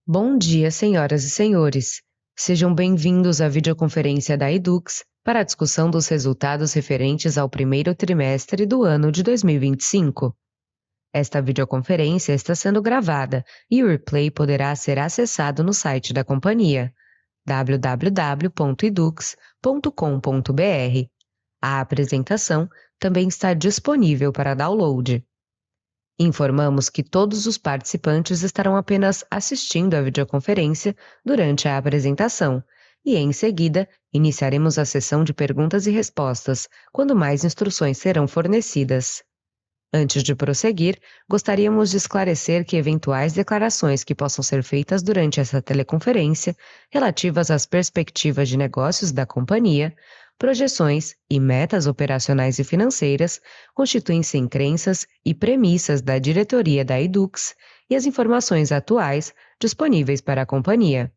Bom dia, senhoras e senhores. Sejam bem-vindos à videoconferência da Edux para a discussão dos resultados referentes ao primeiro trimestre do ano de 2025. Esta videoconferência está sendo gravada e o replay poderá ser acessado no site da companhia, www.edux.com.br. A apresentação também está disponível para download. Informamos que todos os participantes estarão apenas assistindo à videoconferência durante a apresentação e, em seguida, iniciaremos a sessão de perguntas e respostas, quando mais instruções serão fornecidas. Antes de prosseguir, gostaríamos de esclarecer que eventuais declarações que possam ser feitas durante essa teleconferência, relativas às perspectivas de negócios da companhia, projeções e metas operacionais e financeiras, constituem-se em crenças e premissas da diretoria da Edux e as informações atuais disponíveis para a companhia.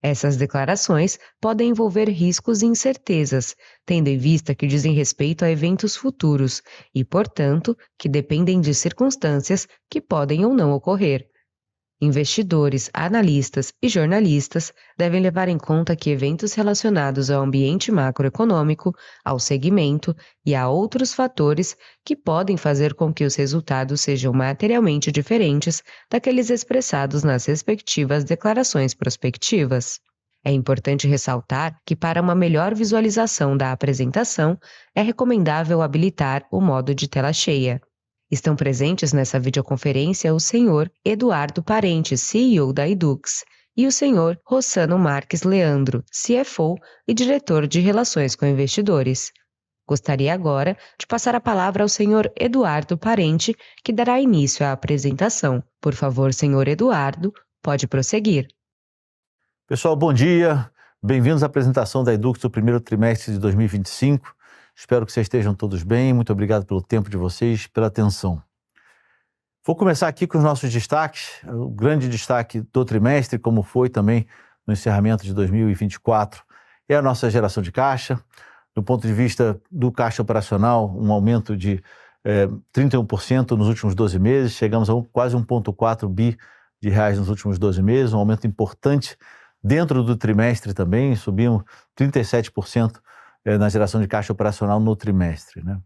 Essas declarações podem envolver riscos e incertezas, tendo em vista que dizem respeito a eventos futuros e, portanto, que dependem de circunstâncias que podem ou não ocorrer. Investidores, analistas e jornalistas devem levar em conta que eventos relacionados ao ambiente macroeconômico, ao segmento e a outros fatores que podem fazer com que os resultados sejam materialmente diferentes daqueles expressados nas respectivas declarações prospectivas. É importante ressaltar que, para uma melhor visualização da apresentação, é recomendável habilitar o modo de tela cheia. Estão presentes nessa videoconferência o senhor Eduardo Parente, CEO da Edux, e o senhor Rossano Marques Leandro, CFO e diretor de Relações com Investidores. Gostaria agora de passar a palavra ao senhor Eduardo Parente, que dará início à apresentação. Por favor, senhor Eduardo, pode prosseguir. Pessoal, bom dia. Bem-vindos à apresentação da Edux do primeiro trimestre de 2025. Espero que vocês estejam todos bem. Muito obrigado pelo tempo de vocês, pela atenção. Vou começar aqui com os nossos destaques. O grande destaque do trimestre, como foi também no encerramento de 2024, é a nossa geração de caixa. Do ponto de vista do caixa operacional, um aumento de 31% nos últimos 12 meses. Chegamos a quase 1,4 bi de reais nos últimos 12 meses, um aumento importante dentro do trimestre também. Subimos 37% na geração de caixa operacional no trimestre, né?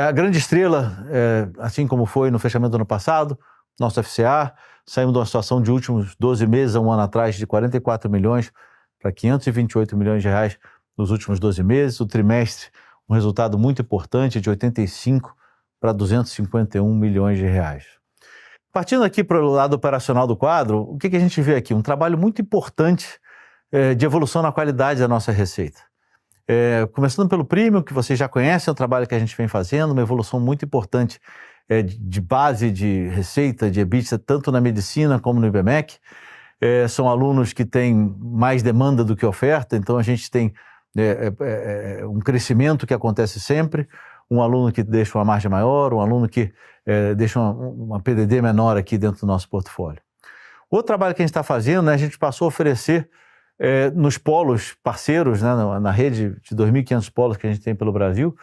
A grande estrela, assim como foi no fechamento do ano passado, nosso FCA, saímos de uma situação de últimos 12 meses, a um ano atrás, de 44 milhões para 528 milhões de reais nos últimos 12 meses. O trimestre, um resultado muito importante, de 85 para 251 milhões de reais. Partindo aqui para o lado operacional do quadro, o que a gente vê aqui? Um trabalho muito importante de evolução na qualidade da nossa receita. Começando pelo Premium, que vocês já conhecem, é um trabalho que a gente vem fazendo, uma evolução muito importante de base de receita, de EBITDA, tanto na medicina como no IBMEC. São alunos que têm mais demanda do que oferta, então a gente tem um crescimento que acontece sempre, um aluno que deixa uma margem maior, um aluno que deixa uma PDD menor aqui dentro do nosso portfólio. Outro trabalho que a gente está fazendo, né, a gente passou a oferecer nos polos parceiros, né, na rede de 2.500 polos que a gente tem pelo Brasil,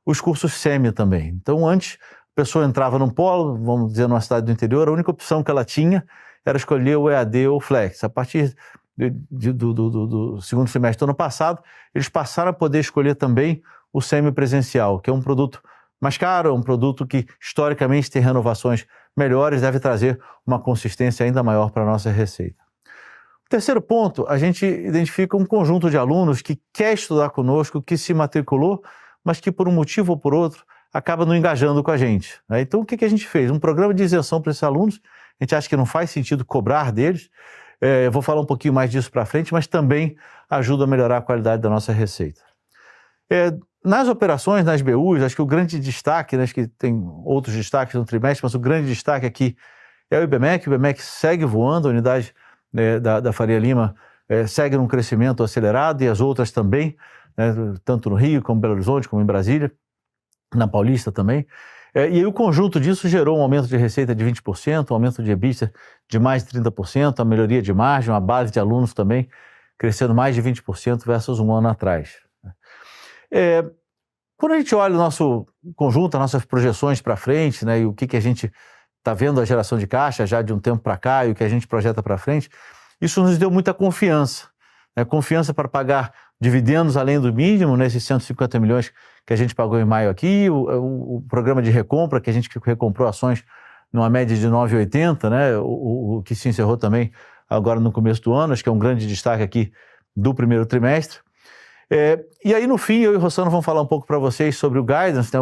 os cursos SEMI também. Então, antes, a pessoa entrava num polo, vamos dizer, numa cidade do interior, a única opção que ela tinha era escolher o EAD ou o Flex. A partir do segundo semestre do ano passado, eles passaram a poder escolher também o semipresencial, que é um produto mais caro, é um produto que, historicamente, tem renovações melhores, deve trazer uma consistência ainda maior para a nossa receita. Terceiro ponto, a gente identifica um conjunto de alunos que quer estudar conosco, que se matriculou, mas que por um motivo ou por outro acaba não engajando com a gente, né? Então o que a gente fez? Um programa de isenção para esses alunos. A gente acha que não faz sentido cobrar deles. Eu vou falar um pouquinho mais disso para frente, mas também ajuda a melhorar a qualidade da nossa receita. Nas operações, nas BUs, acho que o grande destaque, né, acho que tem outros destaques no trimestre, mas o grande destaque aqui é o IBMEC. O IBMEC segue voando, a unidade da Faria Lima segue num crescimento acelerado, e as outras também, né, tanto no Rio, como em Belo Horizonte, como em Brasília, na Paulista também. E aí o conjunto disso gerou um aumento de receita de 20%, um aumento de EBITDA de mais de 30%, a melhoria de margem, uma base de alunos também crescendo mais de 20% versus um ano atrás. Quando a gente olha o nosso conjunto, as nossas projeções para frente, né, e o que a gente está vendo a geração de caixa já de um tempo para cá e o que a gente projeta para frente, isso nos deu muita confiança. Confiança para pagar dividendos além do mínimo, né, esses 150 milhões que a gente pagou em maio aqui, o programa de recompra, que a gente recomprou ações numa média de 9,80, né, o que se encerrou também agora no começo do ano, acho que é um grande destaque aqui do primeiro trimestre. E aí, no fim, eu e o Rossano vamos falar um pouco para vocês sobre o guidance, né,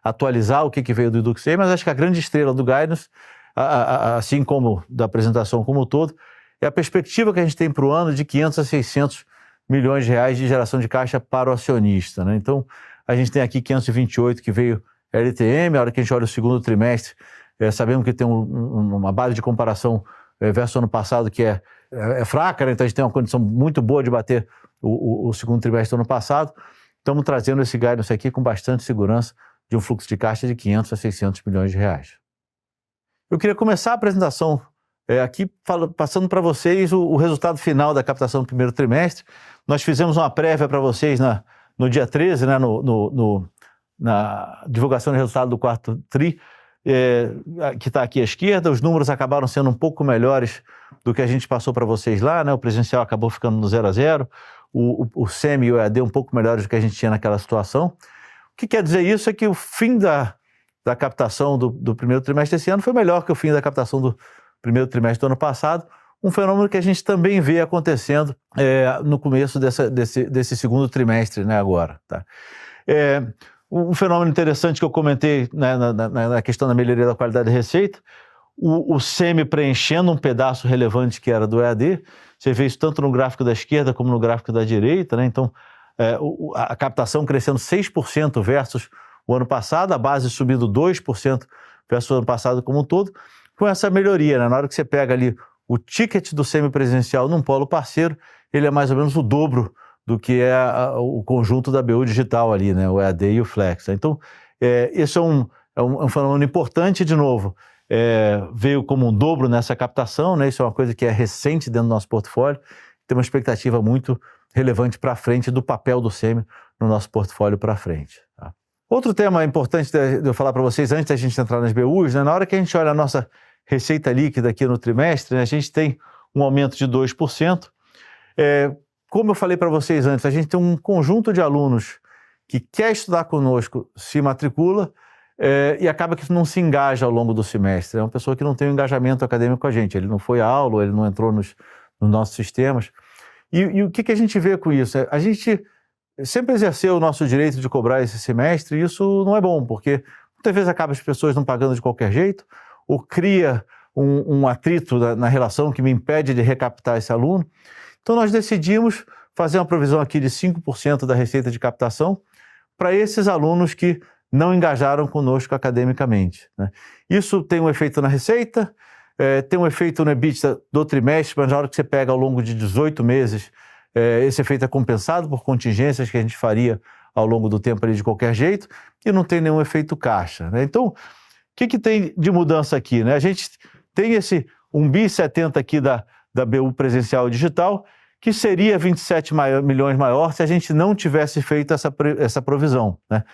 atualizar o que veio do EDUC, mas acho que a grande estrela do guidance, assim como da apresentação como um todo, é a perspectiva que a gente tem para o ano de 500 a 600 milhões de reais de geração de caixa para o acionista, né? Então, a gente tem aqui 528 que veio LTM, a hora que a gente olha o segundo trimestre, sabemos que tem uma base de comparação versus o ano passado que é fraca, né? Então a gente tem uma condição muito boa de bater o segundo trimestre do ano passado. Estamos trazendo esse guidance aqui com bastante segurança de um fluxo de caixa de 500 a 600 milhões de reais. Eu queria começar a apresentação aqui passando para vocês o resultado final da captação do primeiro trimestre. Nós fizemos uma prévia para vocês no dia 13, né, na divulgação do resultado do quarto TRI, que está aqui à esquerda. Os números acabaram sendo um pouco melhores do que a gente passou para vocês lá, né? O presencial acabou ficando no 0-0, o SEMI e o EAD um pouco melhores do que a gente tinha naquela situação. O que quer dizer isso é que o fim da captação do primeiro trimestre desse ano foi melhor que o fim da captação do primeiro trimestre do ano passado, um fenômeno que a gente também vê acontecendo no começo desse segundo trimestre, né, agora. Tá? Um fenômeno interessante que eu comentei, né, na questão da melhoria da qualidade da receita, o SEMI preenchendo um pedaço relevante que era do EAD. Você vê isso tanto no gráfico da esquerda como no gráfico da direita, né? Então, a captação crescendo 6% versus o ano passado, a base subindo 2% versus o ano passado como um todo, com essa melhoria, né? Na hora que você pega ali o ticket do semipresencial num polo parceiro, ele é mais ou menos o dobro do que é o conjunto da BU digital ali, né? O EAD e o Flex. Então, esse é um fenômeno importante, de novo, veio como um dobro nessa captação, né? Isso é uma coisa que é recente dentro do nosso portfólio, tem uma expectativa muito relevante para frente do papel do SEMI no nosso portfólio para frente. Tá? Outro tema importante de eu falar para vocês antes da gente entrar nas BUs, né? Na hora que a gente olha a nossa receita líquida aqui no trimestre, né, a gente tem um aumento de 2%. Como eu falei para vocês antes, a gente tem um conjunto de alunos que quer estudar conosco, se matricula e acaba que não se engaja ao longo do semestre. É uma pessoa que não tem um engajamento acadêmico com a gente, ele não foi à aula, ele não entrou nos nossos sistemas. E o que a gente vê com isso? A gente sempre exerceu o nosso direito de cobrar esse semestre e isso não é bom, porque muitas vezes acaba as pessoas não pagando de qualquer jeito, ou cria um atrito na relação que me impede de recaptar esse aluno. Então nós decidimos fazer uma provisão aqui de 5% da receita de captação para esses alunos que não engajaram conosco academicamente, né? Isso tem um efeito na receita, tem um efeito no EBITDA do trimestre, mas na hora que você pega ao longo de 18 meses, esse efeito é compensado por contingências que a gente faria ao longo do tempo ali de qualquer jeito, e não tem nenhum efeito caixa, né? Então, o que tem de mudança aqui, né? A gente tem esse 1,70 bi aqui da BU presencial e digital, que seria 27 milhões maior se a gente não tivesse feito essa provisão, né?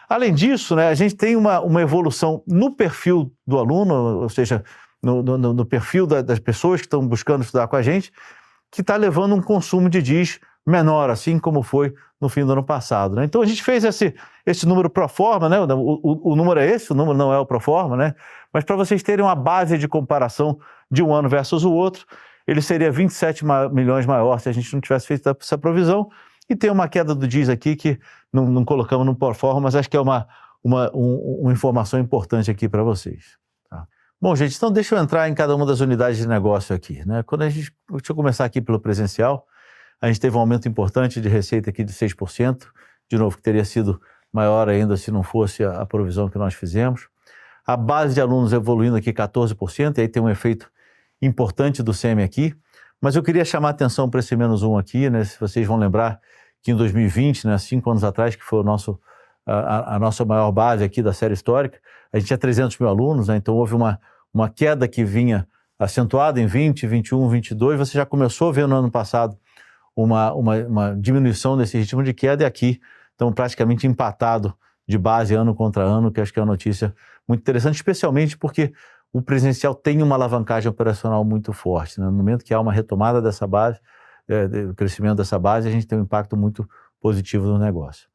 Além disso, né, a gente tem uma evolução no perfil do aluno, ou seja, no perfil das pessoas que estão buscando estudar com a gente, que está levando um consumo de DIS menor, assim como foi no fim do ano passado, né? Então a gente fez esse número pro forma, né? O número é esse, o número não é o pro forma, né? Mas para vocês terem uma base de comparação de um ano versus o outro, ele seria 27 milhões maior se a gente não tivesse feito essa provisão, e tem uma queda do DIS aqui que não colocamos no pro forma, mas acho que é uma informação importante aqui para vocês. Tá? Bom, gente, então deixa eu entrar em cada uma das unidades de negócio aqui, né? Deixa eu começar aqui pelo presencial. A gente teve um aumento importante de receita aqui de 6%, de novo, que teria sido maior ainda se não fosse a provisão que nós fizemos. A base de alunos evoluindo aqui 14%, e aí tem um efeito importante do SEMI aqui, mas eu queria chamar a atenção para esse -1 aqui, né? Se vocês vão lembrar que em 2020, né, 5 anos atrás, que foi a nossa maior base aqui da série histórica, a gente tinha 300 mil alunos, né? Então houve uma queda que vinha acentuada em 20, 21, 22, você já começou a ver no ano passado uma diminuição desse ritmo de queda, e aqui estamos praticamente empatados de base ano contra ano, que acho que é uma notícia muito interessante, especialmente porque o presencial tem uma alavancagem operacional muito forte, né? No momento que há uma retomada dessa base, o crescimento dessa base, a gente tem um impacto muito positivo no negócio.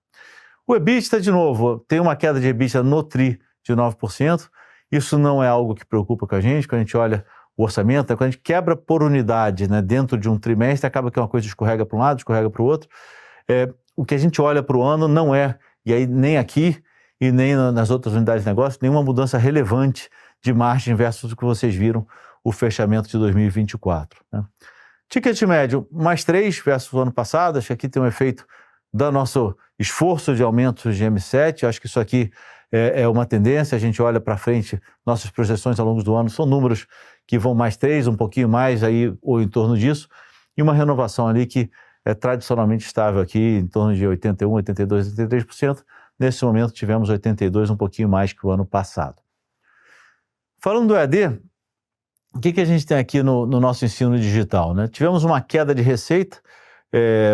O EBITDA, de novo, tem uma queda de EBITDA no TRI de 9%. Isso não é algo que preocupa com a gente, quando a gente olha o orçamento, quando a gente quebra por unidade, né, dentro de um trimestre, acaba que uma coisa escorrega para um lado, escorrega para o outro. O que a gente olha para o ano não é, e aí nem aqui e nem nas outras unidades de negócio, nenhuma mudança relevante de margem versus o que vocês viram o fechamento de 2024. Né? Ticket médio, mais 3 versus o ano passado. Acho que aqui tem um efeito do nosso esforço de aumento de M7. Acho que isso aqui é uma tendência. A gente olha para frente, nossas projeções ao longo do ano são números que vão mais 3, um pouquinho mais aí, ou em torno disso, e uma renovação ali que é tradicionalmente estável aqui, em torno de 81%, 82%, 83%. Nesse momento tivemos 82%, um pouquinho mais que o ano passado. Falando do EAD, o que a gente tem aqui no nosso ensino digital, né? Tivemos uma queda de receita,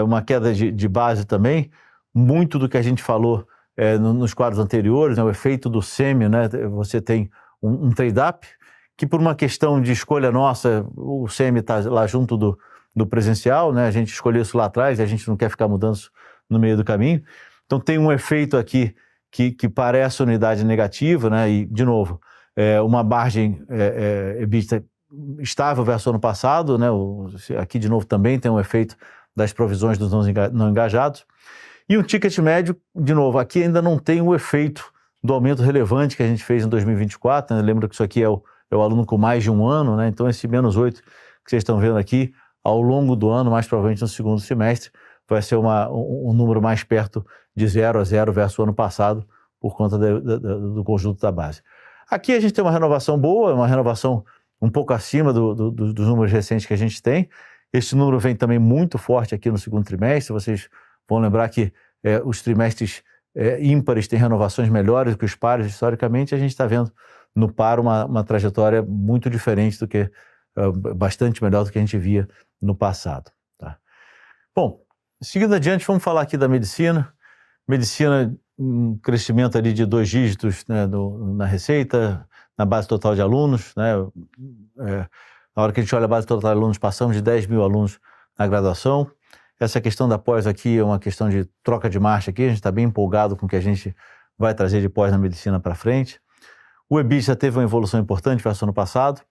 uma queda de base também, muito do que a gente falou nos quadros anteriores, né? O efeito do SEMI, né? Você tem um trade-up, que por uma questão de escolha nossa, o SEMI está lá junto do presencial, né? A gente escolheu isso lá atrás e a gente não quer ficar mudando isso no meio do caminho. Então tem um efeito aqui que parece unidade negativa, né? E, de novo, uma margem EBITDA estável versus o ano passado, né? Aqui, de novo, também tem um efeito das provisões dos não engajados. E o ticket médio, de novo, aqui ainda não tem o efeito do aumento relevante que a gente fez em 2024, né? Lembra que isso aqui é o aluno com mais de um ano, né? Então esse menos 8 que vocês estão vendo aqui, ao longo do ano, mais provavelmente no segundo semestre, vai ser um número mais perto de 0 a 0 versus o ano passado, por conta do conjunto da base. Aqui a gente tem uma renovação boa, uma renovação um pouco acima dos números recentes que a gente tem. Esse número vem também muito forte aqui no segundo trimestre. Vocês vão lembrar que os trimestres ímpares têm renovações melhores que os pares. Historicamente, a gente está vendo no par uma trajetória muito diferente do que, bastante melhor do que a gente via no passado. Tá? Bom, seguindo adiante, vamos falar aqui da medicina. Medicina, um crescimento ali de 2 dígitos, né, na receita, na base total de alunos, né? Na hora que a gente olha a base total de alunos, passamos de 10 mil alunos na graduação. Essa questão da pós aqui é uma questão de troca de marcha aqui, a gente está bem empolgado com o que a gente vai trazer de pós na medicina para frente. O EBITDA teve uma evolução importante versus o ano passado,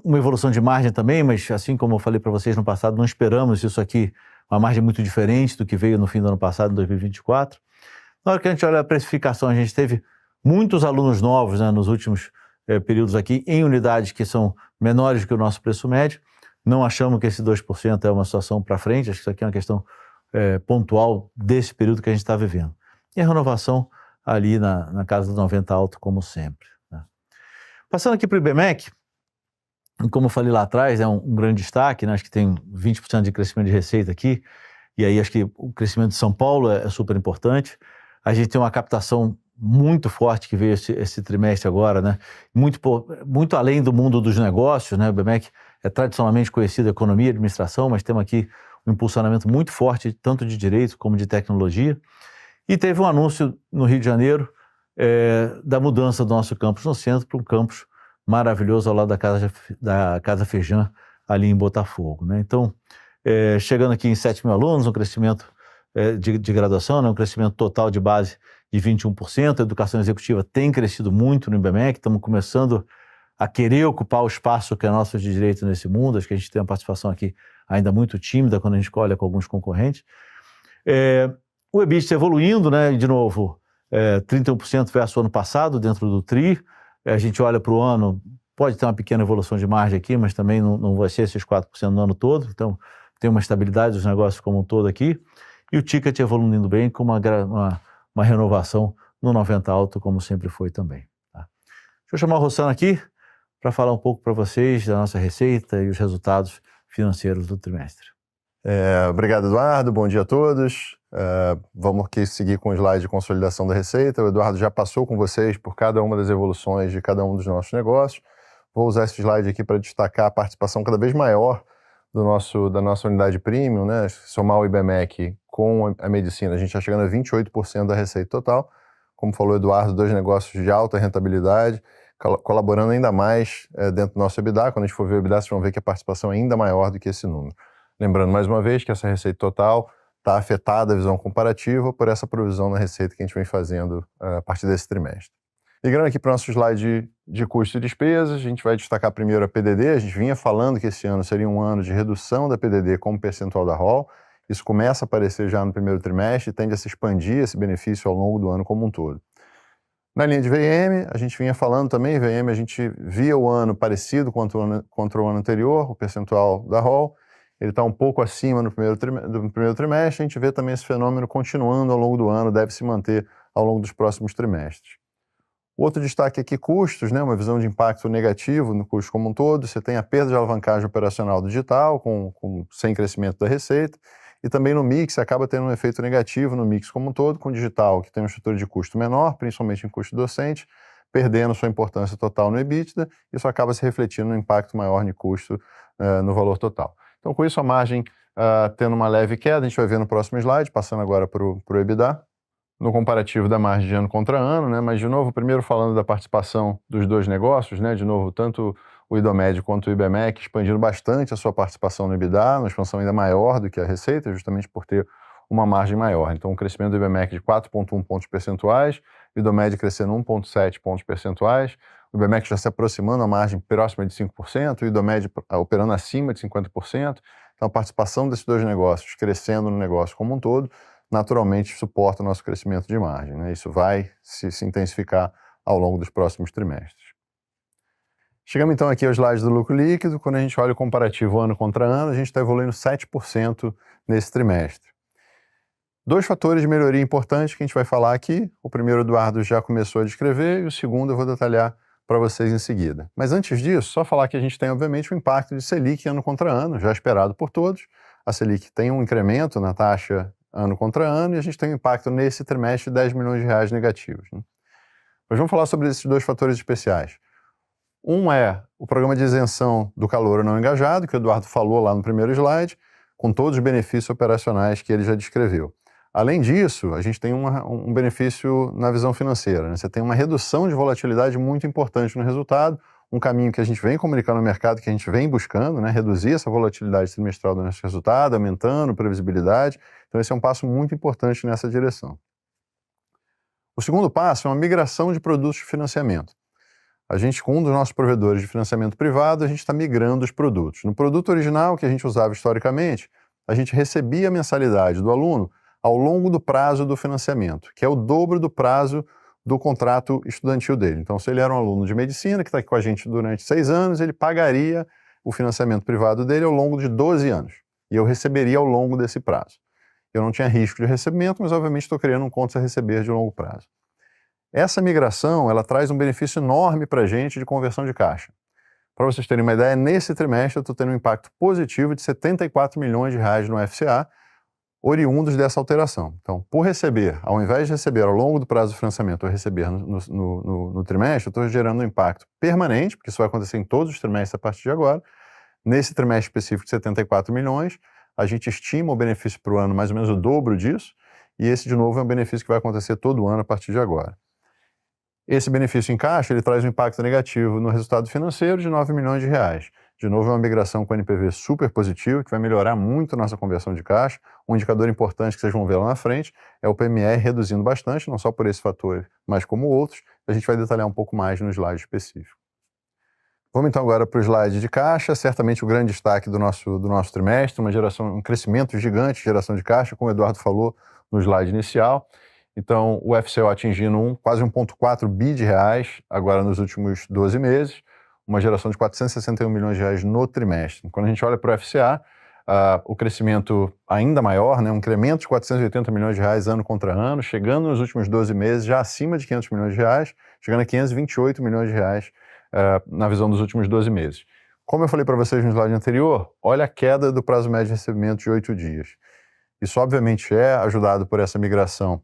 uma evolução de margem também, mas assim como eu falei para vocês no passado, não esperamos isso aqui, uma margem muito diferente do que veio no fim do ano passado, em 2024. Na hora que a gente olha a precificação, a gente teve muitos alunos novos, né, nos últimos períodos aqui, em unidades que são menores que o nosso preço médio. Não achamos que esse 2% é uma situação para frente, acho que isso aqui é uma questão pontual desse período que a gente está vivendo. E a renovação ali na casa dos 90 alto, como sempre. Né? Passando aqui para o IBMEC, como eu falei lá atrás, é um grande destaque, né? Acho que tem 20% de crescimento de receita aqui, e aí acho que o crescimento de São Paulo é super importante. A gente tem uma captação muito forte que veio esse trimestre agora, né? Muito além do mundo dos negócios, né? O IBMEC é tradicionalmente conhecido economia e administração, mas temos aqui um impulsionamento muito forte, tanto de direito como de tecnologia. E teve um anúncio no Rio de Janeiro da mudança do nosso campus no centro para um campus maravilhoso ao lado da Casa Feijão, ali em Botafogo, né? Então, chegando aqui em 7 mil alunos, um crescimento de graduação, né? Um crescimento total de base de 21%. A educação executiva tem crescido muito no IBMEC, estamos começando a querer ocupar o espaço que é nosso de direito nesse mundo. Acho que a gente tem uma participação aqui ainda muito tímida quando a gente olha com alguns concorrentes. O EBITDA evoluindo, né? De novo, 31% versus o ano passado dentro do TRI. A gente olha para o ano, pode ter uma pequena evolução de margem aqui, mas também não vai ser esses 4% no ano todo. Então, tem uma estabilidade dos negócios como um todo aqui. E o ticket evoluindo bem, com uma renovação no 90 alto, como sempre foi também. Tá? Deixa eu chamar o Rossano aqui para falar um pouco para vocês da nossa receita e os resultados financeiros do trimestre. Obrigado, Eduardo. Bom dia a todos. Vamos aqui seguir com o slide de consolidação da receita. O Eduardo já passou com vocês por cada uma das evoluções de cada um dos nossos negócios. Vou usar esse slide aqui para destacar a participação cada vez maior da nossa unidade premium, né? Somar o IBMEC com a medicina, a gente está chegando a 28% da receita total. Como falou o Eduardo, 2 negócios de alta rentabilidade, colaborando ainda mais dentro do nosso EBITDA. Quando a gente for ver o EBITDA, vocês vão ver que a participação é ainda maior do que esse número. Lembrando mais uma vez que essa receita total está afetada a visão comparativa por essa provisão na receita que a gente vem fazendo a partir desse trimestre. Migrando aqui para o nosso slide de custos e despesas, a gente vai destacar primeiro a PDD. A gente vinha falando que esse ano seria um ano de redução da PDD como percentual da ROL. Isso começa a aparecer já no primeiro trimestre e tende a se expandir esse benefício ao longo do ano como um todo. Na linha de VM, a gente vinha falando também, VM a gente via o ano parecido contra o ano anterior, o percentual da ROL. Ele está um pouco acima do primeiro trimestre. A gente vê também esse fenômeno continuando ao longo do ano, deve se manter ao longo dos próximos trimestres. Outro destaque aqui, custos, né? Uma visão de impacto negativo no custo como um todo. Você tem a perda de alavancagem operacional do digital, sem crescimento da receita, e também no mix, acaba tendo um efeito negativo no mix como um todo, com o digital, que tem uma estrutura de custo menor, principalmente em custo docente, perdendo sua importância total no EBITDA, isso acaba se refletindo no impacto maior de custo no valor total. Então, com isso, a margem tendo uma leve queda, a gente vai ver no próximo slide, passando agora para o EBITDA. No comparativo da margem de ano contra ano, né? Mas, de novo, primeiro falando da participação dos dois negócios, né? De novo, tanto o Idomed quanto o Ibmec expandindo bastante a sua participação no EBITDA, uma expansão ainda maior do que a receita, justamente por ter uma margem maior. Então, o crescimento do Ibmec de 4,1 pontos percentuais, o Idomed crescendo 1,7 pontos percentuais, o Ibmec já se aproximando a margem próxima de 5%, o Idomed operando acima de 50%. Então, a participação desses dois negócios crescendo no negócio como um todo, naturalmente suporta o nosso crescimento de margem, né? Isso vai se intensificar ao longo dos próximos trimestres. Chegamos então aqui aos slides do lucro líquido. Quando a gente olha o comparativo ano contra ano, a gente está evoluindo 7% nesse trimestre. Dois fatores de melhoria importantes que a gente vai falar aqui. O primeiro o Eduardo já começou a descrever e o segundo eu vou detalhar para vocês em seguida. Mas antes disso, só falar que a gente tem obviamente o impacto de Selic ano contra ano, já esperado por todos. A Selic tem um incremento na taxa ano contra ano, e a gente tem um impacto nesse trimestre de 10 milhões de reais negativos, né? Mas vamos falar sobre esses dois fatores especiais. Um é o programa de isenção do calouro não engajado, que o Eduardo falou lá no primeiro slide, com todos os benefícios operacionais que ele já descreveu. Além disso, a gente tem um benefício na visão financeira, né? Você tem uma redução de volatilidade muito importante no resultado, um caminho que a gente vem comunicando no mercado, que a gente vem buscando, né? Reduzir essa volatilidade trimestral do nosso resultado, aumentando previsibilidade. Então, esse é um passo muito importante nessa direção. O segundo passo é uma migração de produtos de financiamento. A gente, com um dos nossos provedores de financiamento privado, a gente está migrando os produtos. No produto original, que a gente usava historicamente, a gente recebia a mensalidade do aluno ao longo do prazo do financiamento, que é o dobro do prazo do contrato estudantil dele. Então, se ele era um aluno de medicina que está aqui com a gente durante 6 anos, ele pagaria o financiamento privado dele ao longo de 12 anos. E eu receberia ao longo desse prazo. Eu não tinha risco de recebimento, mas obviamente estou criando um contas a receber de longo prazo. Essa migração, ela traz um benefício enorme para a gente de conversão de caixa. Para vocês terem uma ideia, nesse trimestre eu estou tendo um impacto positivo de 74 milhões de reais no FCA, oriundos dessa alteração. Então, por receber, ao invés de receber ao longo do prazo do financiamento, eu receber no trimestre, eu estou gerando um impacto permanente, porque isso vai acontecer em todos os trimestres a partir de agora. Nesse trimestre específico de 74 milhões, a gente estima o benefício para o ano mais ou menos o dobro disso, e esse, de novo, é um benefício que vai acontecer todo ano a partir de agora. Esse benefício em caixa, ele traz um impacto negativo no resultado financeiro de 9 milhões de reais. De novo, é uma migração com NPV super positivo, que vai melhorar muito a nossa conversão de caixa. Um indicador importante que vocês vão ver lá na frente é o PMR reduzindo bastante, não só por esse fator, mas como outros. A gente vai detalhar um pouco mais no slide específico. Vamos então agora para o slide de caixa. Certamente o grande destaque do nosso trimestre, um crescimento gigante de geração de caixa, como o Eduardo falou no slide inicial. Então, o FCO atingindo quase 1,4 bi de reais agora nos últimos 12 meses, uma geração de 461 milhões de reais no trimestre. Quando a gente olha para o FCA, o crescimento ainda maior, né, um incremento de 480 milhões de reais ano contra ano, chegando nos últimos 12 meses já acima de 500 milhões de reais, chegando a 528 milhões de reais na visão dos últimos 12 meses. Como eu falei para vocês no slide anterior, olha a queda do prazo médio de recebimento de 8 dias. Isso, obviamente, é ajudado por essa migração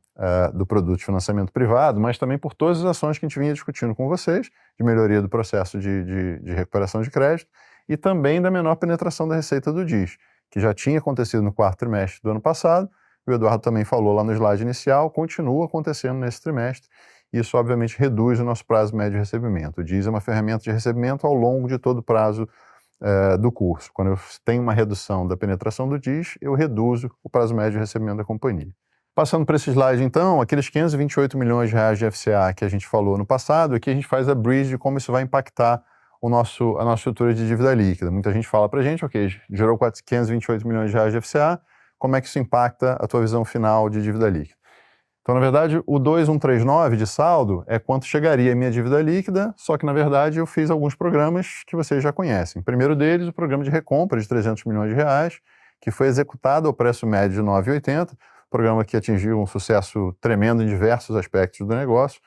do produto de financiamento privado, mas também por todas as ações que a gente vinha discutindo com vocês, de melhoria do processo de recuperação de crédito e também da menor penetração da receita do DIS, que já tinha acontecido no quarto trimestre do ano passado. O Eduardo também falou lá no slide inicial, continua acontecendo nesse trimestre Isso, obviamente, reduz o nosso prazo médio de recebimento. O DIS é uma ferramenta de recebimento ao longo de todo o prazo do curso. Quando eu tenho uma redução da penetração do DIS, eu reduzo o prazo médio de recebimento da companhia. Passando para esse slide, então, aqueles 528 milhões de reais de FCA que a gente falou no passado, aqui a gente faz a bridge de como isso vai impactar a nossa estrutura de dívida líquida. Muita gente fala para a gente, ok, gerou 528 milhões de reais de FCA, como é que isso impacta a tua visão final de dívida líquida? Então, na verdade, o 2,139 de saldo é quanto chegaria a minha dívida líquida, só que, na verdade, eu fiz alguns programas que vocês já conhecem. O primeiro deles, o programa de recompra de 300 milhões de reais, que foi executado ao preço médio de 9,80, programa que atingiu um sucesso tremendo em diversos aspectos do negócio.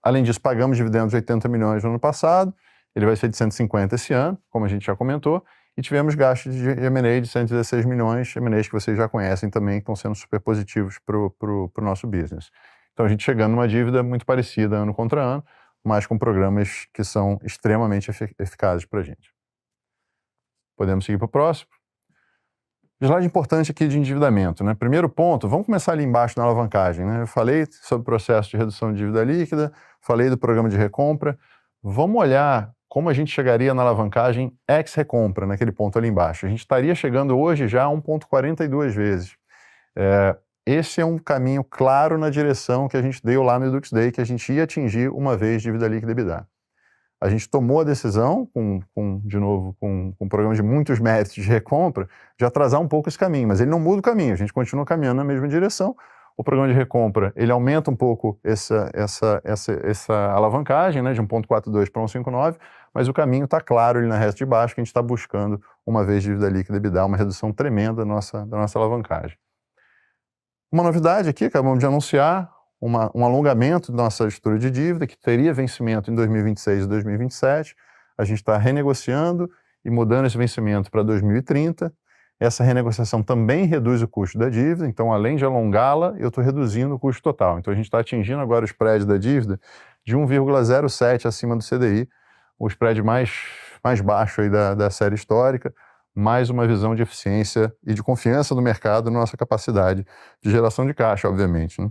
Além disso, pagamos dividendos de 80 milhões no ano passado, ele vai ser de 150 esse ano, como a gente já comentou, e tivemos gastos de M&A de 116 milhões, M&As que vocês já conhecem também, que estão sendo super positivos para o nosso business. Então, a gente chegando numa dívida muito parecida ano contra ano, mas com programas que são extremamente eficazes para a gente. Podemos seguir para o próximo. Slide importante aqui de endividamento, né? Primeiro ponto, vamos começar ali embaixo na alavancagem, né? Eu falei sobre o processo de redução de dívida líquida, falei do programa de recompra. Vamos olhar como a gente chegaria na alavancagem ex-recompra, naquele ponto ali embaixo. A gente estaria chegando hoje já a 1,42 vezes. Esse é um caminho claro na direção que a gente deu lá no Edux Day, que a gente ia atingir uma vez dívida líquida EBITDA. A gente tomou a decisão, de novo, com um programa de muitos méritos de recompra, de atrasar um pouco esse caminho, mas ele não muda o caminho, a gente continua caminhando na mesma direção. O programa de recompra, ele aumenta um pouco essa alavancagem, né, de 1,42 para 1,59, mas o caminho está claro ali na reta de baixo, que a gente está buscando, uma vez dívida líquida EBITDA, uma redução tremenda da nossa alavancagem. Uma novidade aqui, acabamos de anunciar, um alongamento da nossa estrutura de dívida, que teria vencimento em 2026 e 2027. A gente está renegociando e mudando esse vencimento para 2030. Essa renegociação também reduz o custo da dívida, então, além de alongá-la, eu estou reduzindo o custo total. Então, a gente está atingindo agora o spread da dívida de 1,07 acima do CDI, o spread mais baixo aí da série histórica, mais uma visão de eficiência e de confiança no mercado na nossa capacidade de geração de caixa, obviamente, né?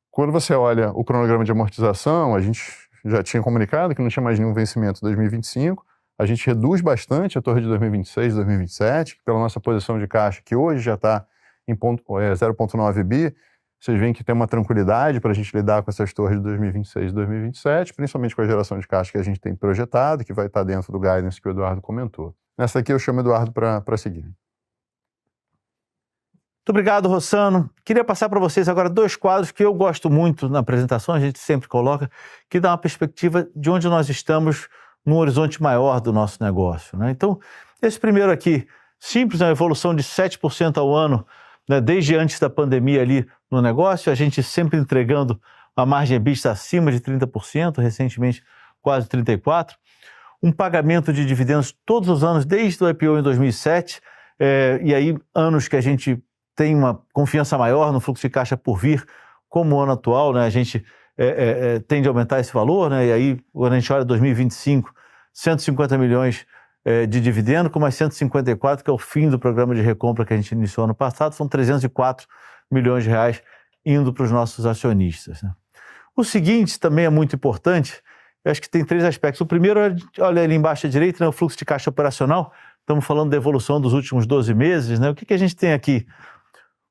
Quando você olha o cronograma de amortização, a gente já tinha comunicado que não tinha mais nenhum vencimento em 2025, a gente reduz bastante a torre de 2026 e 2027, pela nossa posição de caixa, que hoje já está em 0,9 bi, vocês veem que tem uma tranquilidade para a gente lidar com essas torres de 2026 e 2027, principalmente com a geração de caixa que a gente tem projetado, que vai estar dentro do guidance que o Eduardo comentou. Nessa aqui eu chamo o Eduardo para seguir. Muito obrigado, Rossano. Queria passar para vocês agora dois quadros que eu gosto muito na apresentação, a gente sempre coloca, que dá uma perspectiva de onde nós estamos num horizonte maior do nosso negócio, né? Então, esse primeiro aqui, simples, uma evolução de 7% ao ano, né, desde antes da pandemia ali no negócio, a gente sempre entregando a margem EBITDA acima de 30%, recentemente quase 34%, um pagamento de dividendos todos os anos, desde o IPO em 2007, e aí anos que a gente tem uma confiança maior no fluxo de caixa por vir, como o ano atual, né, a gente tende a aumentar esse valor, né, e aí quando a gente olha 2025, 150 milhões de dividendo, com mais 154, que é o fim do programa de recompra que a gente iniciou ano passado, são 304 milhões de reais indo para os nossos acionistas, né. O seguinte também é muito importante, eu acho que tem três aspectos. O primeiro, olha ali embaixo à direita, né, o fluxo de caixa operacional, estamos falando da evolução dos últimos 12 meses, né, o que a gente tem aqui?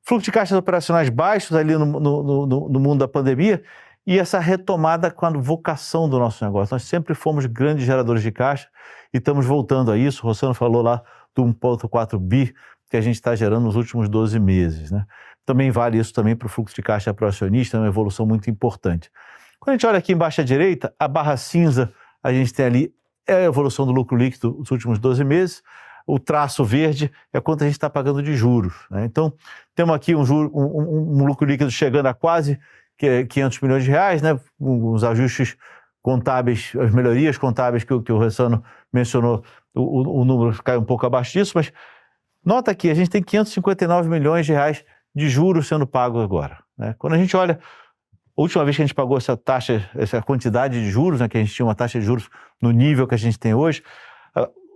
Fluxo de caixas operacionais baixos ali no mundo da pandemia e essa retomada com a vocação do nosso negócio. Nós sempre fomos grandes geradores de caixa e estamos voltando a isso. O Rossano falou lá do 1,4 bi que a gente está gerando nos últimos 12 meses, né? Também vale isso também para o fluxo de caixa para o acionista, é uma evolução muito importante. Quando a gente olha aqui embaixo à direita, a barra cinza, a gente tem ali a evolução do lucro líquido nos últimos 12 meses. O traço verde é quanto a gente está pagando de juros, né? Então, temos aqui um lucro líquido chegando a quase 500 milhões de reais, né? Os ajustes contábeis, as melhorias contábeis que o Rossano mencionou, o número cai um pouco abaixo disso, mas nota aqui, a gente tem 559 milhões de reais de juros sendo pagos agora, né? Quando a gente olha, a última vez que a gente pagou essa taxa, essa quantidade de juros, né, que a gente tinha uma taxa de juros no nível que a gente tem hoje,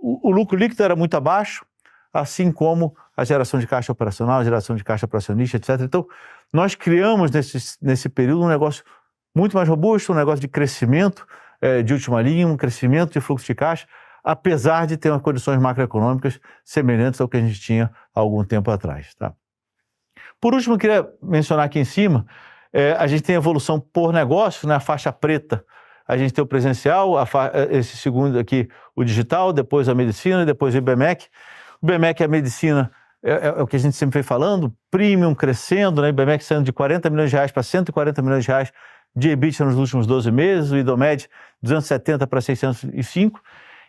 o lucro líquido era muito abaixo, assim como a geração de caixa operacional, a geração de caixa para acionista, etc. Então, nós criamos nesse período um negócio muito mais robusto, um negócio de crescimento de última linha, um crescimento de fluxo de caixa, apesar de ter umas condições macroeconômicas semelhantes ao que a gente tinha há algum tempo atrás. Tá? Por último, eu queria mencionar aqui em cima, a gente tem a evolução por negócio, né? A faixa preta, a gente tem o presencial, esse segundo aqui, o digital, depois a medicina, depois o IBMEC. O IBMEC e a medicina é o que a gente sempre vem falando, premium crescendo, né? O IBMEC saindo de 40 milhões de reais para 140 milhões de reais de EBITDA nos últimos 12 meses, o IDOMED 270 para 605.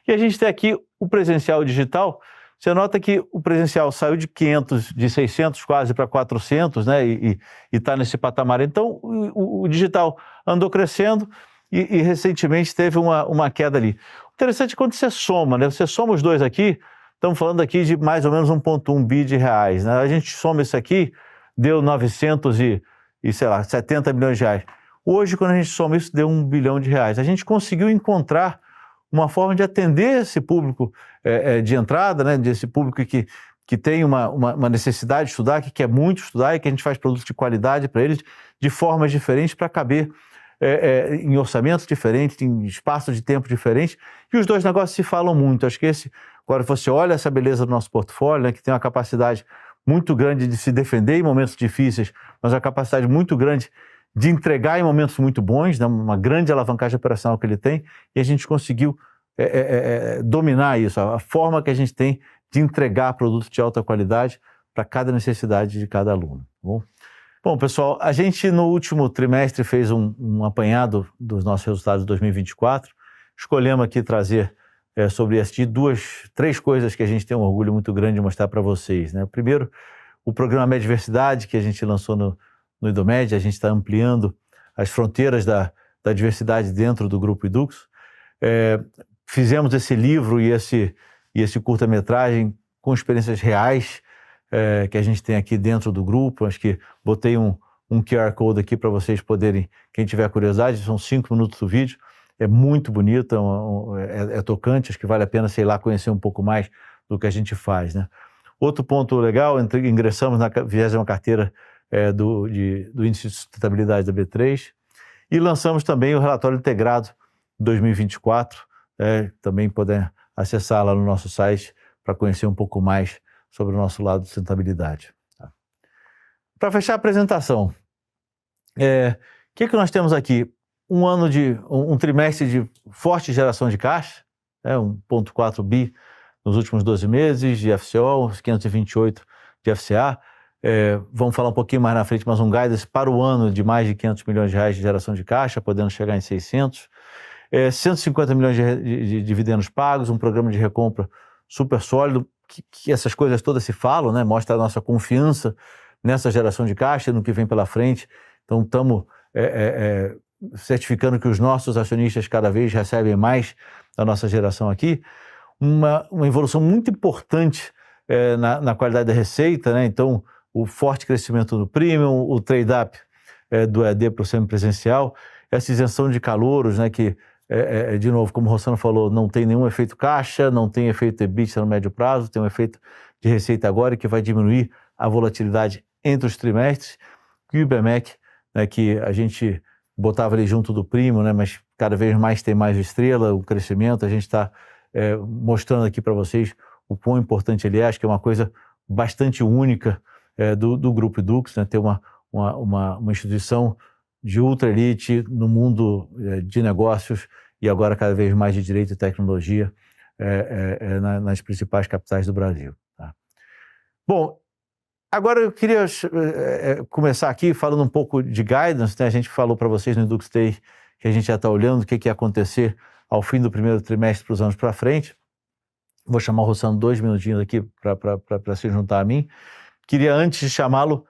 E a gente tem aqui o presencial e o digital. Você nota que o presencial saiu de 500, de 600 quase para 400, né? E está nesse patamar. Então, o digital andou crescendo e recentemente teve uma queda ali. O interessante é quando você soma, né? Você soma os dois aqui, estamos falando aqui de mais ou menos 1,1 bi de reais, né? A gente soma isso aqui, deu 970 milhões de reais. Hoje, quando a gente soma isso, deu 1 bilhão de reais. A gente conseguiu encontrar uma forma de atender esse público de entrada, né, desse público que tem uma necessidade de estudar, que quer muito estudar e que a gente faz produtos de qualidade para eles de formas diferentes para caber em orçamentos diferentes, em espaço de tempo diferente, e os dois negócios se falam muito. Acho que agora você olha essa beleza do nosso portfólio, né, que tem uma capacidade muito grande de se defender em momentos difíceis, mas uma capacidade muito grande de entregar em momentos muito bons, né, uma grande alavancagem operacional que ele tem, e a gente conseguiu dominar isso, a forma que a gente tem de entregar produtos de alta qualidade para cada necessidade de cada aluno. Bom, pessoal, a gente no último trimestre fez um apanhado dos nossos resultados de 2024, escolhemos aqui trazer sobre essas três coisas que a gente tem um orgulho muito grande de mostrar para vocês, né? Primeiro, o programa Mediversidade, que a gente lançou no IDOMED, a gente está ampliando as fronteiras da diversidade dentro do Grupo Yduqs. Fizemos esse livro e esse curta-metragem com experiências reais que a gente tem aqui dentro do grupo. Acho que botei um QR Code aqui para vocês poderem, quem tiver curiosidade, são 5 minutos do vídeo. É muito bonito, é tocante, acho que vale a pena, sei lá, conhecer um pouco mais do que a gente faz, né? Outro ponto legal, ingressamos na 20ª carteira do Índice de Sustentabilidade da B3 e lançamos também o Relatório Integrado 2024, também podem acessar lá no nosso site para conhecer um pouco mais sobre o nosso lado de sustentabilidade. Tá? Para fechar a apresentação, que nós temos aqui? Um trimestre de forte geração de caixa, 1,4 bi nos últimos 12 meses de FCO, uns 528 de FCA. Vamos falar um pouquinho mais na frente, mas um guidance para o ano de mais de 500 milhões de reais de geração de caixa, podendo chegar em 600. 150 milhões de dividendos pagos, um programa de recompra super sólido, que essas coisas todas se falam, né? Mostra a nossa confiança nessa geração de caixa e no que vem pela frente. Então, estamos certificando que os nossos acionistas cada vez recebem mais da nossa geração aqui. Uma evolução muito importante na qualidade da receita, né? Então, o forte crescimento do premium, o trade-up do EAD para o semipresencial, essa isenção de calouros, né? Que, de novo, como o Rossano falou, não tem nenhum efeito caixa, não tem efeito EBITDA no médio prazo, tem um efeito de receita agora que vai diminuir a volatilidade entre os trimestres. E o IBMEC, né, que a gente botava ali junto do primo, né, mas cada vez mais tem mais estrela, o crescimento, a gente está mostrando aqui para vocês o quão importante ele é. Acho que é uma coisa bastante única do Grupo Yduqs, né, ter uma instituição de ultra elite no mundo de negócios e agora cada vez mais de direito e tecnologia nas principais capitais do Brasil. Tá? Bom, agora eu queria começar aqui falando um pouco de guidance, né? A gente falou para vocês no Yduqs Day que a gente já está olhando o que ia acontecer ao fim do primeiro trimestre para os anos para frente. Vou chamar o Rossano 2 minutinhos aqui para se juntar a mim. Queria, antes de chamá-lo,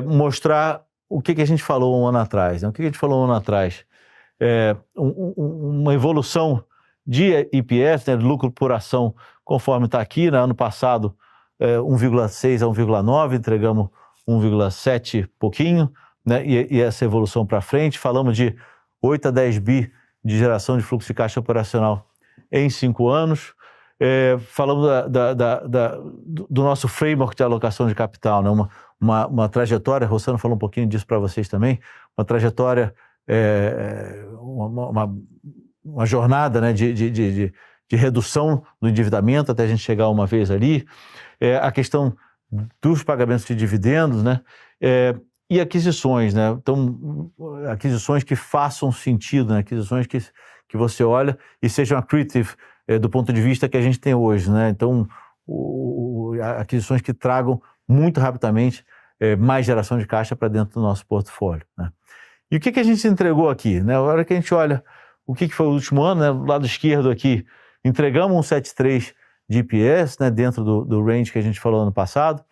mostrar o que a gente falou um ano atrás. Né? O que a gente falou um ano atrás? Uma evolução de EPS, né, de lucro por ação, conforme está aqui, né? Ano passado 1,6 a 1,9, entregamos 1,7 pouquinho, né? E essa evolução para frente, falamos de 8 a 10 bi de geração de fluxo de caixa operacional em 5 anos, falamos do nosso framework de alocação de capital, né? Uma trajetória, Rossano falou um pouquinho disso para vocês também, uma trajetória uma jornada, né, de redução do endividamento até a gente chegar uma vez ali, a questão dos pagamentos de dividendos, né, e aquisições, né? Então, aquisições que façam sentido, né? Aquisições que você olha e sejam accretive do ponto de vista que a gente tem hoje, né? Então, aquisições que tragam muito rapidamente mais geração de caixa para dentro do nosso portfólio, né? E o que a gente entregou aqui, né? A hora que a gente olha o que foi o último ano, né? Do lado esquerdo aqui, entregamos um 7,3 de EPS, né? Dentro do range que a gente falou ano passado,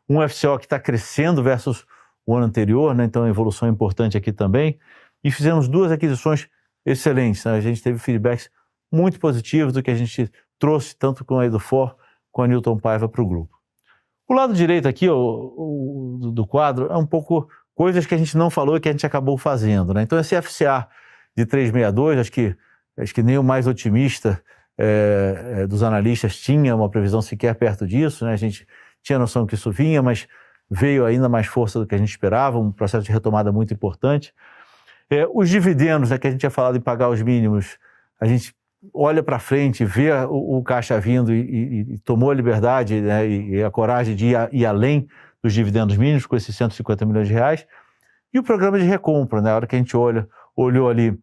um FCO que está crescendo versus o ano anterior, né? Então a evolução é importante aqui também, e fizemos 2 aquisições excelentes, né? A gente teve feedbacks muito positivos do que a gente trouxe tanto com a Edufor com a Newton Paiva para o grupo. O lado direito aqui do quadro é um pouco coisas que a gente não falou e que a gente acabou fazendo, né? Então esse FCA de 3,62, acho que nem o mais otimista dos analistas tinha uma previsão sequer perto disso, né? A gente tinha noção que isso vinha, mas veio ainda mais força do que a gente esperava, um processo de retomada muito importante. Os dividendos, né, que a gente tinha falado em pagar os mínimos, a gente olha para frente, vê o caixa vindo e tomou a liberdade, né, e a coragem de ir além dos dividendos mínimos com esses 150 milhões de reais. E o programa de recompra, né, a hora que a gente olhou ali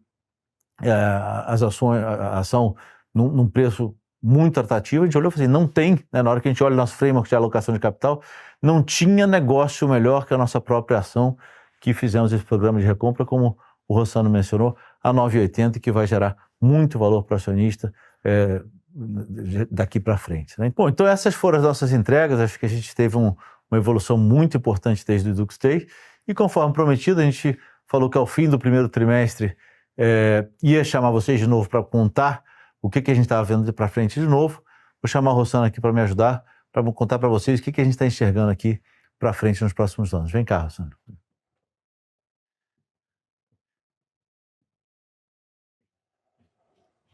as ações, a ação num preço muito atrativo, a gente olhou e falou assim, não tem, né, na hora que a gente olha o nosso framework de alocação de capital, não tinha negócio melhor que a nossa própria ação que fizemos esse programa de recompra, como o Rossano mencionou, a 9,80, que vai gerar muito valor para o acionista daqui para frente, né? Bom, então essas foram as nossas entregas, acho que a gente teve uma evolução muito importante desde o Dux Day, e conforme prometido, a gente falou que ao fim do primeiro trimestre ia chamar vocês de novo para contar o que a gente estava vendo para frente de novo. Vou chamar o Rossano aqui para me ajudar, para contar para vocês o que a gente está enxergando aqui para frente nos próximos anos. Vem cá, Rossano.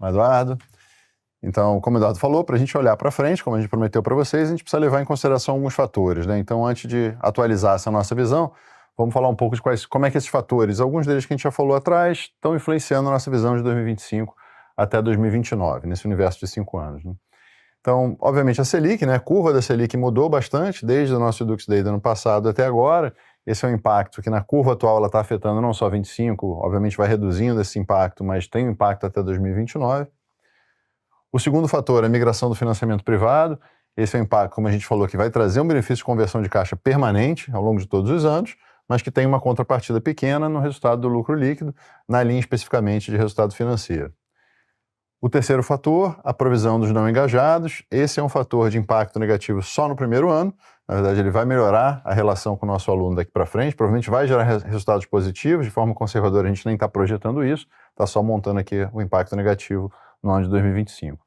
Eduardo. Então, como o Eduardo falou, para a gente olhar para frente, como a gente prometeu para vocês, a gente precisa levar em consideração alguns fatores, né? Então, antes de atualizar essa nossa visão, vamos falar um pouco de como é que esses fatores, alguns deles que a gente já falou atrás, estão influenciando a nossa visão de 2025 até 2029, nesse universo de 5 anos, né? Então, obviamente, a Selic, né? A curva da Selic mudou bastante desde o nosso Dux Day do ano passado até agora. Esse é um impacto que na curva atual ela está afetando não só 25, obviamente vai reduzindo esse impacto, mas tem um impacto até 2029. O segundo fator é a migração do financiamento privado. Esse é um impacto, como a gente falou, que vai trazer um benefício de conversão de caixa permanente ao longo de todos os anos, mas que tem uma contrapartida pequena no resultado do lucro líquido, na linha especificamente de resultado financeiro. O terceiro fator, a provisão dos não engajados. Esse é um fator de impacto negativo só no primeiro ano. Na verdade, ele vai melhorar a relação com o nosso aluno daqui para frente, provavelmente vai gerar resultados positivos. De forma conservadora, a gente nem está projetando isso, está só montando aqui o impacto negativo no ano de 2025.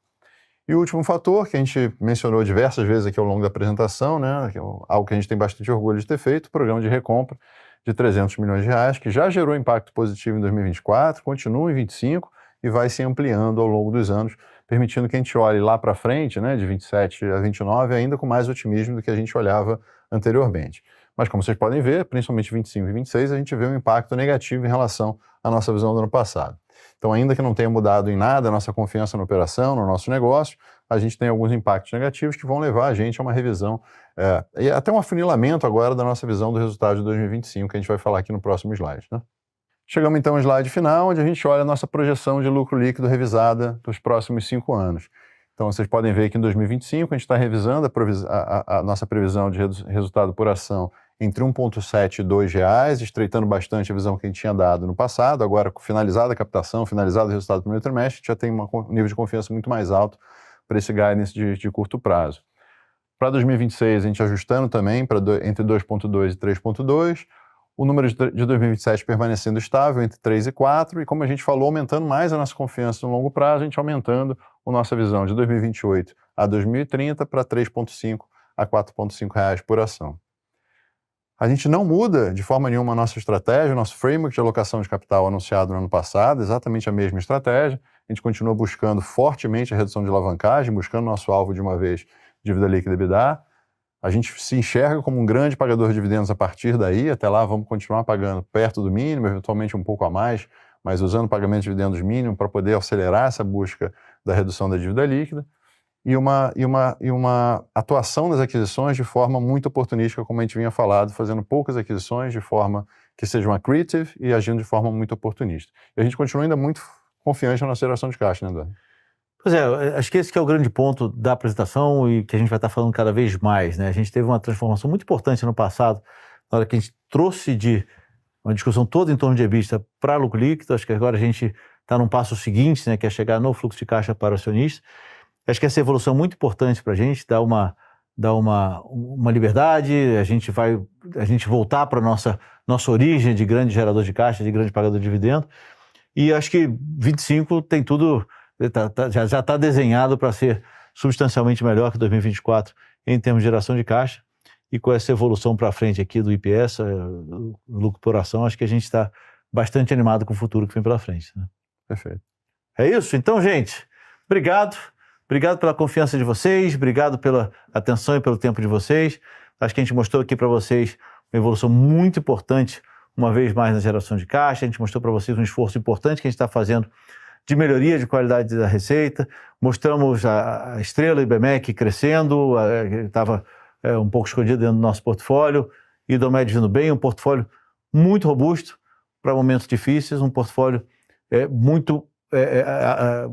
E o último fator, que a gente mencionou diversas vezes aqui ao longo da apresentação, né, que é algo que a gente tem bastante orgulho de ter feito, o programa de recompra de 300 milhões de reais, que já gerou impacto positivo em 2024, continua em 2025 e vai se ampliando ao longo dos anos, permitindo que a gente olhe lá para frente, né, de 27 a 29, ainda com mais otimismo do que a gente olhava anteriormente. Mas como vocês podem ver, principalmente 25 e 26, a gente vê um impacto negativo em relação à nossa visão do ano passado. Então, ainda que não tenha mudado em nada a nossa confiança na operação, no nosso negócio, a gente tem alguns impactos negativos que vão levar a gente a uma revisão e até um afunilamento agora da nossa visão do resultado de 2025, que a gente vai falar aqui no próximo slide, né? Chegamos então ao slide final, onde a gente olha a nossa projeção de lucro líquido revisada dos próximos 5 anos. Então, vocês podem ver que em 2025 a gente está revisando a nossa previsão de resultado por ação entre 1,7 e R$ 2, estreitando bastante a visão que a gente tinha dado no passado. Agora, finalizada a captação, finalizado o resultado do primeiro trimestre, a gente já tem um nível de confiança muito mais alto para esse guidance de curto prazo. Para 2026, a gente ajustando também para entre 2,2 e 3,2, o número de 2027 permanecendo estável entre 3 e 4, e como a gente falou, aumentando mais a nossa confiança no longo prazo, a gente aumentando a nossa visão de 2028 a 2030 para 3,5 a 4,5 reais por ação. A gente não muda de forma nenhuma a nossa estratégia, o nosso framework de alocação de capital anunciado no ano passado, exatamente a mesma estratégia. A gente continua buscando fortemente a redução de alavancagem, buscando nosso alvo de uma vez, dívida líquida EBITDA. A gente se enxerga como um grande pagador de dividendos a partir daí. Até lá vamos continuar pagando perto do mínimo, eventualmente um pouco a mais, mas usando o pagamento de dividendos mínimo para poder acelerar essa busca da redução da dívida líquida. E uma atuação nas aquisições de forma muito oportunística, como a gente vinha falado, fazendo poucas aquisições de forma que sejam accretive e agindo de forma muito oportunista. E a gente continua ainda muito confiante na nossa geração de caixa, né, Eduardo? Pois é, acho que esse que é o grande ponto da apresentação e que a gente vai estar falando cada vez mais, né? A gente teve uma transformação muito importante no passado, na hora que a gente trouxe de uma discussão toda em torno de EBITDA para lucro líquido. Acho que agora a gente está num passo seguinte, né, que é chegar no fluxo de caixa para o acionista. Acho que essa evolução é muito importante para a gente, dá uma liberdade, a gente voltar para a nossa origem de grande gerador de caixa, de grande pagador de dividendo. E acho que 25 tem tudo, já está desenhado para ser substancialmente melhor que 2024 em termos de geração de caixa. E com essa evolução para frente aqui do IPS, do lucro por ação, acho que a gente está bastante animado com o futuro que vem pela frente, né? Perfeito. É isso? Então, gente, obrigado. Obrigado pela confiança de vocês, obrigado pela atenção e pelo tempo de vocês. Acho que a gente mostrou aqui para vocês uma evolução muito importante, uma vez mais na geração de caixa. A gente mostrou para vocês um esforço importante que a gente está fazendo de melhoria de qualidade da receita. Mostramos a Estrela e Ibmec crescendo, estava um pouco escondido dentro do nosso portfólio, e Idomed vindo bem, um portfólio muito robusto para momentos difíceis, um portfólio muito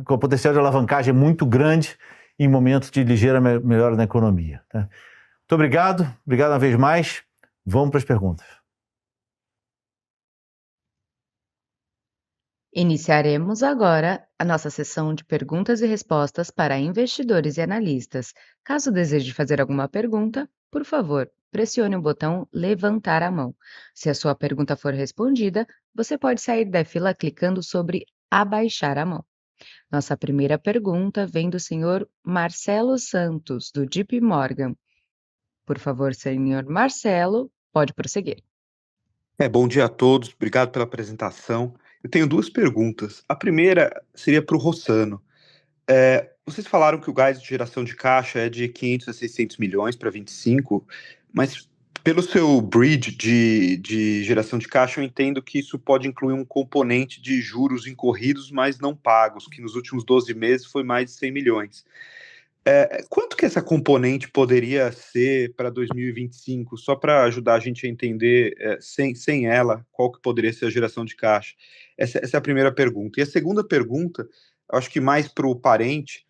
com potencial de alavancagem muito grande em momentos de ligeira melhora na economia, tá? Muito obrigado uma vez mais. Vamos para as perguntas. Iniciaremos agora a nossa sessão de perguntas e respostas para investidores e analistas. Caso deseje fazer alguma pergunta, por favor, pressione o botão levantar a mão. Se a sua pergunta for respondida, você pode sair da fila clicando sobre abaixar a mão. Nossa primeira pergunta vem do senhor Marcelo Santos, do JP Morgan. Por favor, senhor Marcelo, pode prosseguir. Bom dia a todos, obrigado pela apresentação. Eu tenho duas perguntas. A primeira seria para o Rossano. Vocês falaram que o gás de geração de caixa é de 500 a 600 milhões para 25, mas pelo seu bridge de geração de caixa, eu entendo que isso pode incluir um componente de juros incorridos, mas não pagos, que nos últimos 12 meses foi mais de 100 milhões. Quanto que essa componente poderia ser para 2025, só para ajudar a gente a entender, sem ela, qual que poderia ser a geração de caixa? Essa é a primeira pergunta. E a segunda pergunta, acho que mais para o Parente,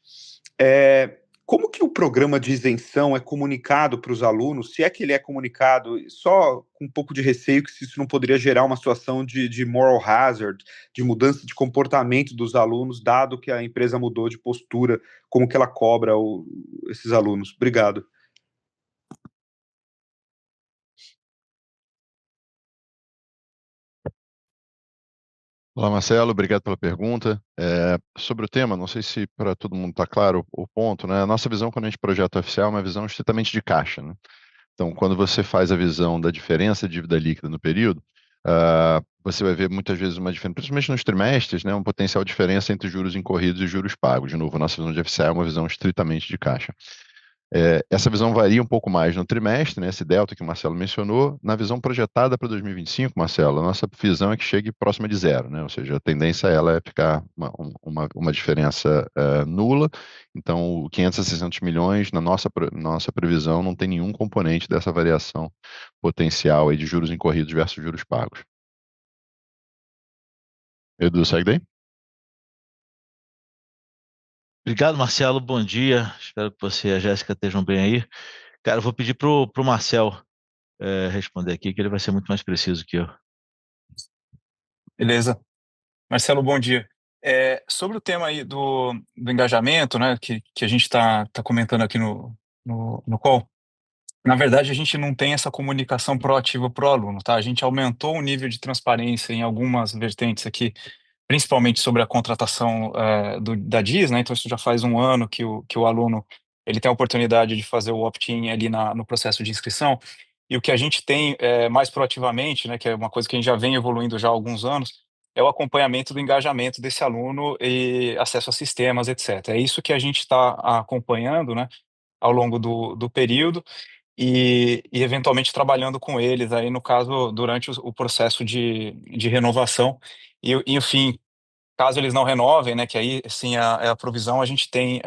como que o programa de isenção é comunicado para os alunos, se é que ele é comunicado, só com um pouco de receio que isso não poderia gerar uma situação de moral hazard, de mudança de comportamento dos alunos, dado que a empresa mudou de postura, como que ela cobra esses alunos? Obrigado. Olá, Marcelo, obrigado pela pergunta. Sobre o tema, não sei se para todo mundo está claro o ponto, né? A nossa visão quando a gente projeta o oficial é uma visão estritamente de caixa, né? Então, quando você faz a visão da diferença de dívida líquida no período, você vai ver muitas vezes uma diferença, principalmente nos trimestres, né? Uma potencial diferença entre juros incorridos e juros pagos. De novo, a nossa visão de oficial é uma visão estritamente de caixa. Essa visão varia um pouco mais no trimestre, né, esse delta que o Marcelo mencionou. Na visão projetada para 2025, Marcelo, a nossa visão é que chegue próxima de zero, né? Ou seja, a tendência ela é ficar uma diferença nula. Então, o 500 a 600 milhões, na nossa previsão, não tem nenhum componente dessa variação potencial aí de juros incorridos versus juros pagos. Edu, segue daí? Obrigado, Marcelo. Bom dia. Espero que você e a Jéssica estejam bem aí. Cara, eu vou pedir pro Marcel responder aqui, que ele vai ser muito mais preciso que eu. Beleza. Marcelo, bom dia. Sobre o tema aí do engajamento, né, que a gente está comentando aqui no call, na verdade, a gente não tem essa comunicação proativa para o aluno, tá? A gente aumentou o nível de transparência em algumas vertentes aqui, principalmente sobre a contratação da DIS, né? Então, isso já faz um ano que o aluno ele tem a oportunidade de fazer o opt-in ali no processo de inscrição. E o que a gente tem mais proativamente, né, que é uma coisa que a gente já vem evoluindo já há alguns anos, é o acompanhamento do engajamento desse aluno e acesso a sistemas, etc. É isso que a gente está acompanhando, né, ao longo do período. e eventualmente trabalhando com eles aí, no caso, durante o processo de renovação. Enfim, caso eles não renovem, né, que aí, sim, a provisão, a gente tem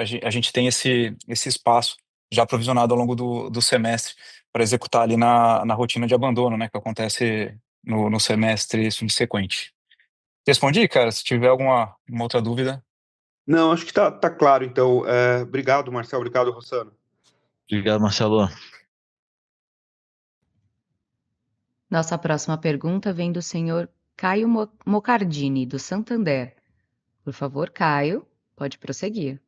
esse espaço já provisionado ao longo do semestre para executar ali na rotina de abandono, né, que acontece no semestre subsequente. Respondi, cara? Se tiver uma outra dúvida. Não, acho que tá claro, então. Obrigado, Marcel. Obrigado, Rossano. Obrigado, Marcelo. Nossa próxima pergunta vem do senhor Caio Mocardini, do Santander. Por favor, Caio, pode prosseguir.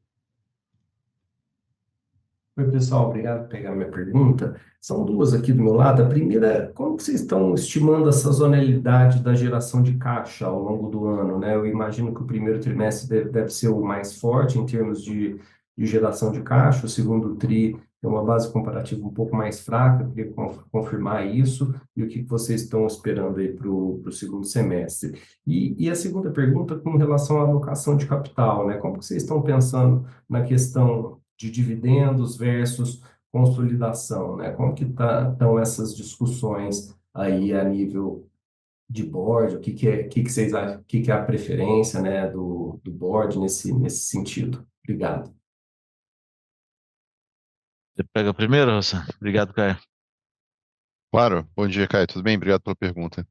Oi, pessoal, obrigado por pegar minha pergunta. São duas aqui do meu lado. A primeira, como que vocês estão estimando a sazonalidade da geração de caixa ao longo do ano, né? Eu imagino que o primeiro trimestre deve ser o mais forte em termos de geração de caixa, o segundo tri é uma base comparativa um pouco mais fraca. Eu queria confirmar isso e o que vocês estão esperando aí para o segundo semestre. E a segunda pergunta com relação à alocação de capital, né? Como que vocês estão pensando na questão de dividendos versus consolidação, né? Como que estão essas discussões aí a nível de board? O que vocês acham, o que é a preferência, né, do board nesse sentido? Obrigado. Você pega primeiro, Rossano? Obrigado, Caio. Claro, bom dia, Caio, tudo bem? Obrigado pela pergunta.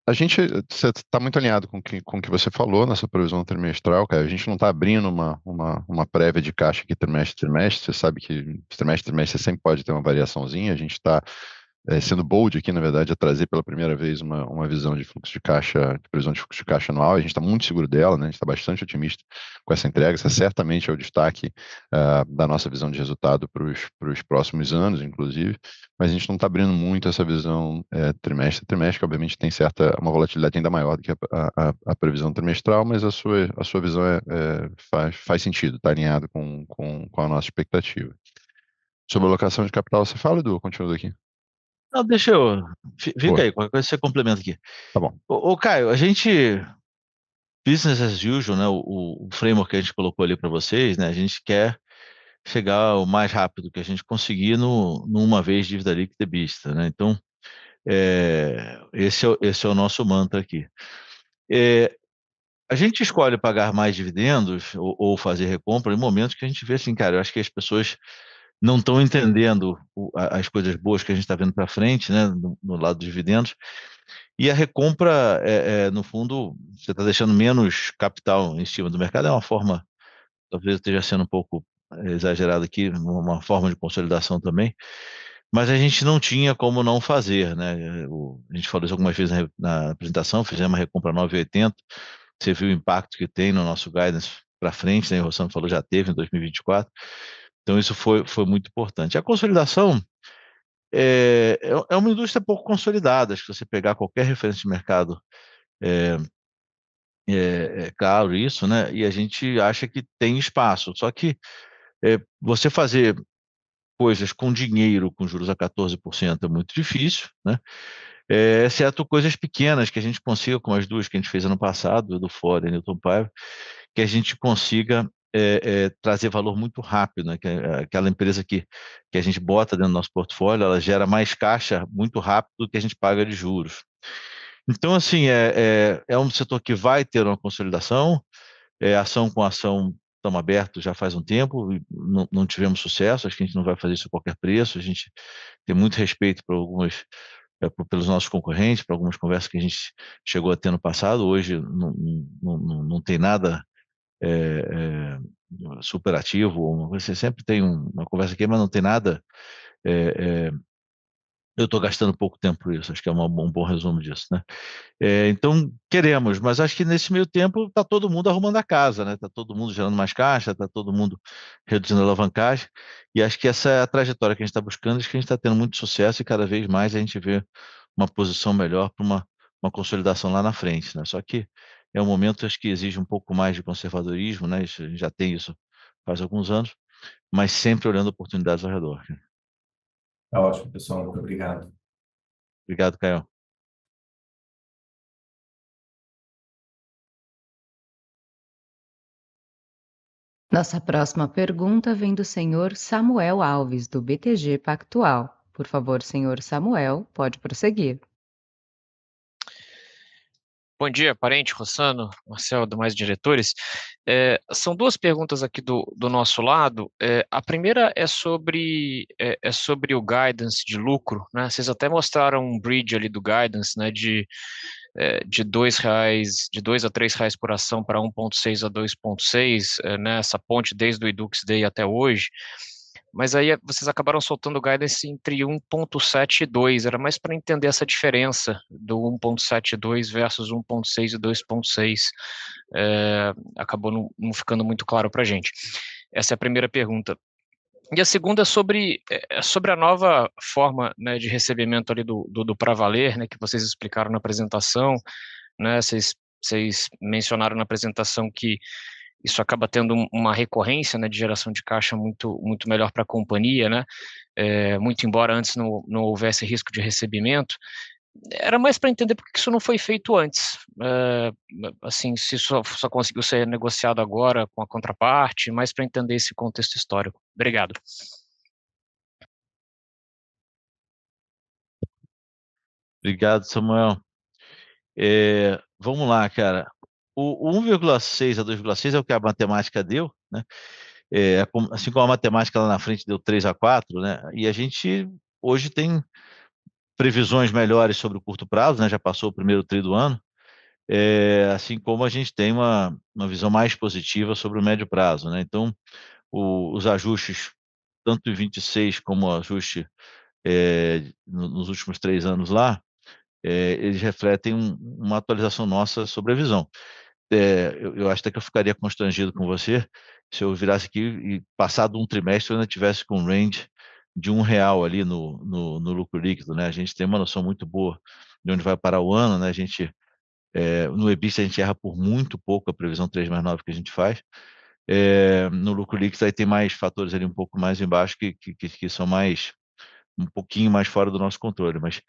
Você está muito alinhado com o que você falou nessa previsão trimestral, Caio. A gente não está abrindo uma prévia de caixa aqui trimestre a trimestre. Você sabe que trimestre a trimestre sempre pode ter uma variaçãozinha. A gente está sendo bold aqui, na verdade, a trazer pela primeira vez uma visão de fluxo de caixa, de previsão de fluxo de caixa anual. A gente está muito seguro dela, né? A gente está bastante otimista com essa entrega. Essa certamente é o destaque da nossa visão de resultado para os próximos anos, inclusive. Mas a gente não está abrindo muito essa visão trimestre a trimestre, que obviamente tem uma volatilidade ainda maior do que a previsão trimestral, mas a sua visão faz sentido, está alinhado com a nossa expectativa. Sobre a alocação de capital, você fala, Edu? Continua aqui. Não, deixa eu. Fica Boa. aí, qualquer coisa você complementa aqui. Tá bom. Ô, Caio, a gente. Business as usual, né? O framework que a gente colocou ali para vocês, né? A gente quer chegar o mais rápido que a gente conseguir no uma vez dívida líquida vista, né? Então, esse é o nosso mantra aqui. A gente escolhe pagar mais dividendos ou fazer recompra em momentos que a gente vê assim, cara, eu acho que as pessoas não estão entendendo as coisas boas que a gente está vendo para frente, né, no lado dos dividendos, e a recompra, no fundo, você está deixando menos capital em cima do mercado, é uma forma, talvez eu esteja sendo um pouco exagerado aqui, uma forma de consolidação também, mas a gente não tinha como não fazer, né? A gente falou isso algumas vezes na apresentação, fizemos uma recompra 9,80, você viu o impacto que tem no nosso guidance para frente, né? O Rossano falou já teve em 2024, então isso foi muito importante. A consolidação é uma indústria pouco consolidada, acho que se você pegar qualquer referência de mercado, é, é claro isso, né? E a gente acha que tem espaço, só que você fazer coisas com dinheiro, com juros a 14% é muito difícil, né? Exceto coisas pequenas que a gente consiga, como as duas que a gente fez ano passado, do Ford e Newton Paiva, que a gente consiga trazer valor muito rápido, né? Que aquela empresa que a gente bota dentro do nosso portfólio, ela gera mais caixa muito rápido do que a gente paga de juros. Então, assim, é um setor que vai ter uma consolidação, ação com ação estamos abertos já faz um tempo, e não tivemos sucesso, acho que a gente não vai fazer isso a qualquer preço, a gente tem muito respeito por pelos nossos concorrentes, para algumas conversas que a gente chegou a ter no passado, hoje não tem nada superativo, você sempre tem uma conversa aqui, mas não tem nada. Eu estou gastando pouco tempo por isso, acho que é um bom resumo disso, né? Então, queremos, mas acho que nesse meio tempo está todo mundo arrumando a casa, né? Está todo mundo gerando mais caixa, está todo mundo reduzindo a alavancagem, e acho que essa é a trajetória que a gente está buscando, acho que a gente está tendo muito sucesso e cada vez mais a gente vê uma posição melhor para uma consolidação lá na frente, né? Só que é um momento, acho que exige um pouco mais de conservadorismo, né? Isso, a gente já tem isso faz alguns anos, mas sempre olhando oportunidades ao redor. Tá ótimo, pessoal. Muito obrigado. Obrigado, Caio. Nossa próxima pergunta vem do senhor Samuel Alves, do BTG Pactual. Por favor, senhor Samuel, pode prosseguir. Bom dia, Parente, Rossano, Marcelo, demais diretores. São duas perguntas aqui do nosso lado. A primeira é sobre o guidance de lucro, né? Vocês até mostraram um bridge ali do guidance, né? De R$ 2, de 2 a R$ 3 por ação para 1,6 a 2,6, né? Essa ponte desde o Edux Day até hoje. Mas aí vocês acabaram soltando o guidance entre 1,7 e 2, era mais para entender essa diferença do 1,72 versus 1,6 e 2,6. Acabou não ficando muito claro para a gente. Essa é a primeira pergunta. E a segunda é sobre a nova forma, né, de recebimento ali do Pra Valer, né, que vocês explicaram na apresentação, né, vocês mencionaram na apresentação que isso acaba tendo uma recorrência, né, de geração de caixa muito melhor para a companhia, né, muito embora antes não houvesse risco de recebimento. Era mais para entender por que isso não foi feito antes, assim, se isso só conseguiu ser negociado agora com a contraparte, mais para entender esse contexto histórico. Obrigado. Obrigado, Samuel. Vamos lá, cara. O 1,6 a 2,6 é o que a matemática deu, né? Assim como a matemática lá na frente deu 3 a 4, né? E a gente hoje tem previsões melhores sobre o curto prazo, né? Já passou o primeiro tri do ano, assim como a gente tem uma visão mais positiva sobre o médio prazo, né? Então, os ajustes, tanto em 26 como o ajuste nos últimos 3 anos lá, eles refletem uma atualização nossa sobre a visão. Eu acho até que eu ficaria constrangido com você se eu virasse aqui e, passado um trimestre, eu ainda tivesse com um range de R$ 1 ali no lucro líquido, né? A gente tem uma noção muito boa de onde vai parar o ano, né? No EBITDA a gente erra por muito pouco a previsão 3 mais 9 que a gente faz. No lucro líquido aí tem mais fatores ali um pouco mais embaixo que são um pouquinho mais fora do nosso controle, mas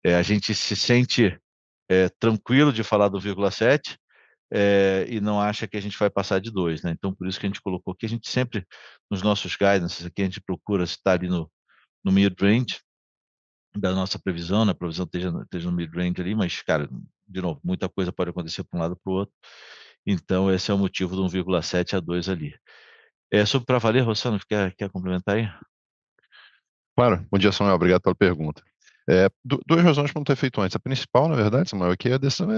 a gente se sente tranquilo de falar do 0,7, e não acha que a gente vai passar de 2, né? Então, por isso que a gente colocou aqui, a gente sempre, nos nossos guidances aqui, a gente procura estar ali no mid-range da nossa previsão, né? A previsão esteja no mid-range ali, mas, cara, de novo, muita coisa pode acontecer para um lado para o outro. Então, esse é o motivo do 1,7 a 2 ali. Sobre Pra Valer, Rossano, quer complementar aí? Claro. Bom dia, Samuel. Obrigado pela pergunta. Duas razões para não ter feito antes. A principal, na verdade, Samuel, é que a decisão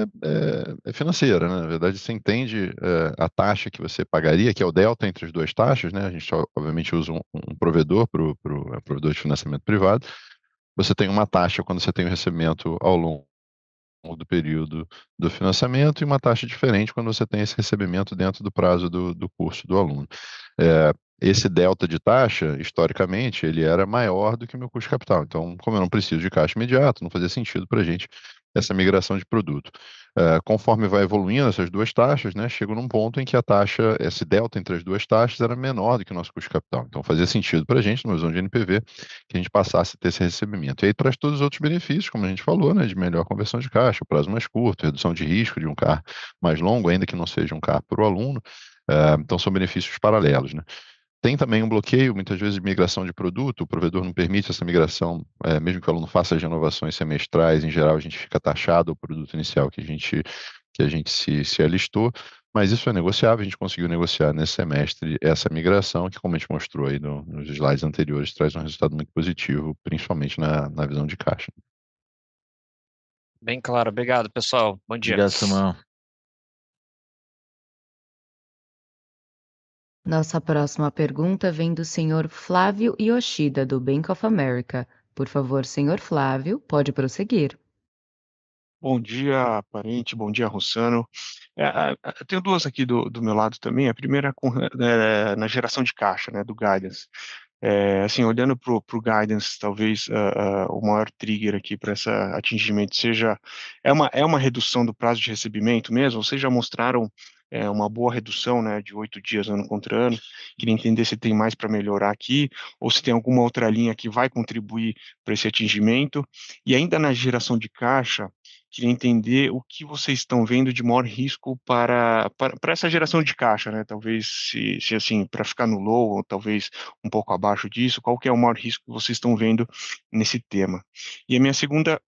é financeira, né? Na verdade, você entende a taxa que você pagaria, que é o delta entre as duas taxas, né? A gente, obviamente, usa um provedor para o provedor de financiamento privado. Você tem uma taxa quando você tem o recebimento ao longo do período do financiamento e uma taxa diferente quando você tem esse recebimento dentro do prazo do curso do aluno. Esse delta de taxa, historicamente, ele era maior do que o meu custo de capital. Então, como eu não preciso de caixa imediato, não fazia sentido para a gente essa migração de produto. Conforme vai evoluindo essas duas taxas, né, chega num ponto em que a taxa, esse delta entre as duas taxas era menor do que o nosso custo de capital. Então, fazia sentido para a gente, numa visão de NPV, que a gente passasse a ter esse recebimento. E aí traz todos os outros benefícios, como a gente falou, né, de melhor conversão de caixa, prazo mais curto, redução de risco de um CAR mais longo, ainda que não seja um CAR para o aluno. Então, são benefícios paralelos, né? Tem também um bloqueio, muitas vezes, de migração de produto, o provedor não permite essa migração, mesmo que o aluno faça as renovações semestrais, em geral a gente fica taxado o produto inicial que a gente se alistou, mas isso é negociável, a gente conseguiu negociar nesse semestre essa migração, que como a gente mostrou aí nos slides anteriores, traz um resultado muito positivo, principalmente na visão de caixa. Bem claro. Obrigado, pessoal. Bom dia. Obrigado, Samuel. Nossa próxima pergunta vem do senhor Flávio Yoshida, do Bank of America. Por favor, senhor Flávio, pode prosseguir. Bom dia, Parente. Bom dia, Rossano. Eu tenho duas aqui do meu lado também. A primeira na geração de caixa, né, do guidance. Assim, olhando para o guidance, talvez o maior trigger aqui para esse atingimento seja é uma redução do prazo de recebimento mesmo. Vocês já mostraram uma boa redução, né, de 8 dias ano contra ano. Queria entender se tem mais para melhorar aqui ou se tem alguma outra linha que vai contribuir para esse atingimento. E ainda na geração de caixa, queria entender o que vocês estão vendo de maior risco para essa geração de caixa, né? Talvez se assim, para ficar no low, ou talvez um pouco abaixo disso, qual que é o maior risco que vocês estão vendo nesse tema? E a minha segunda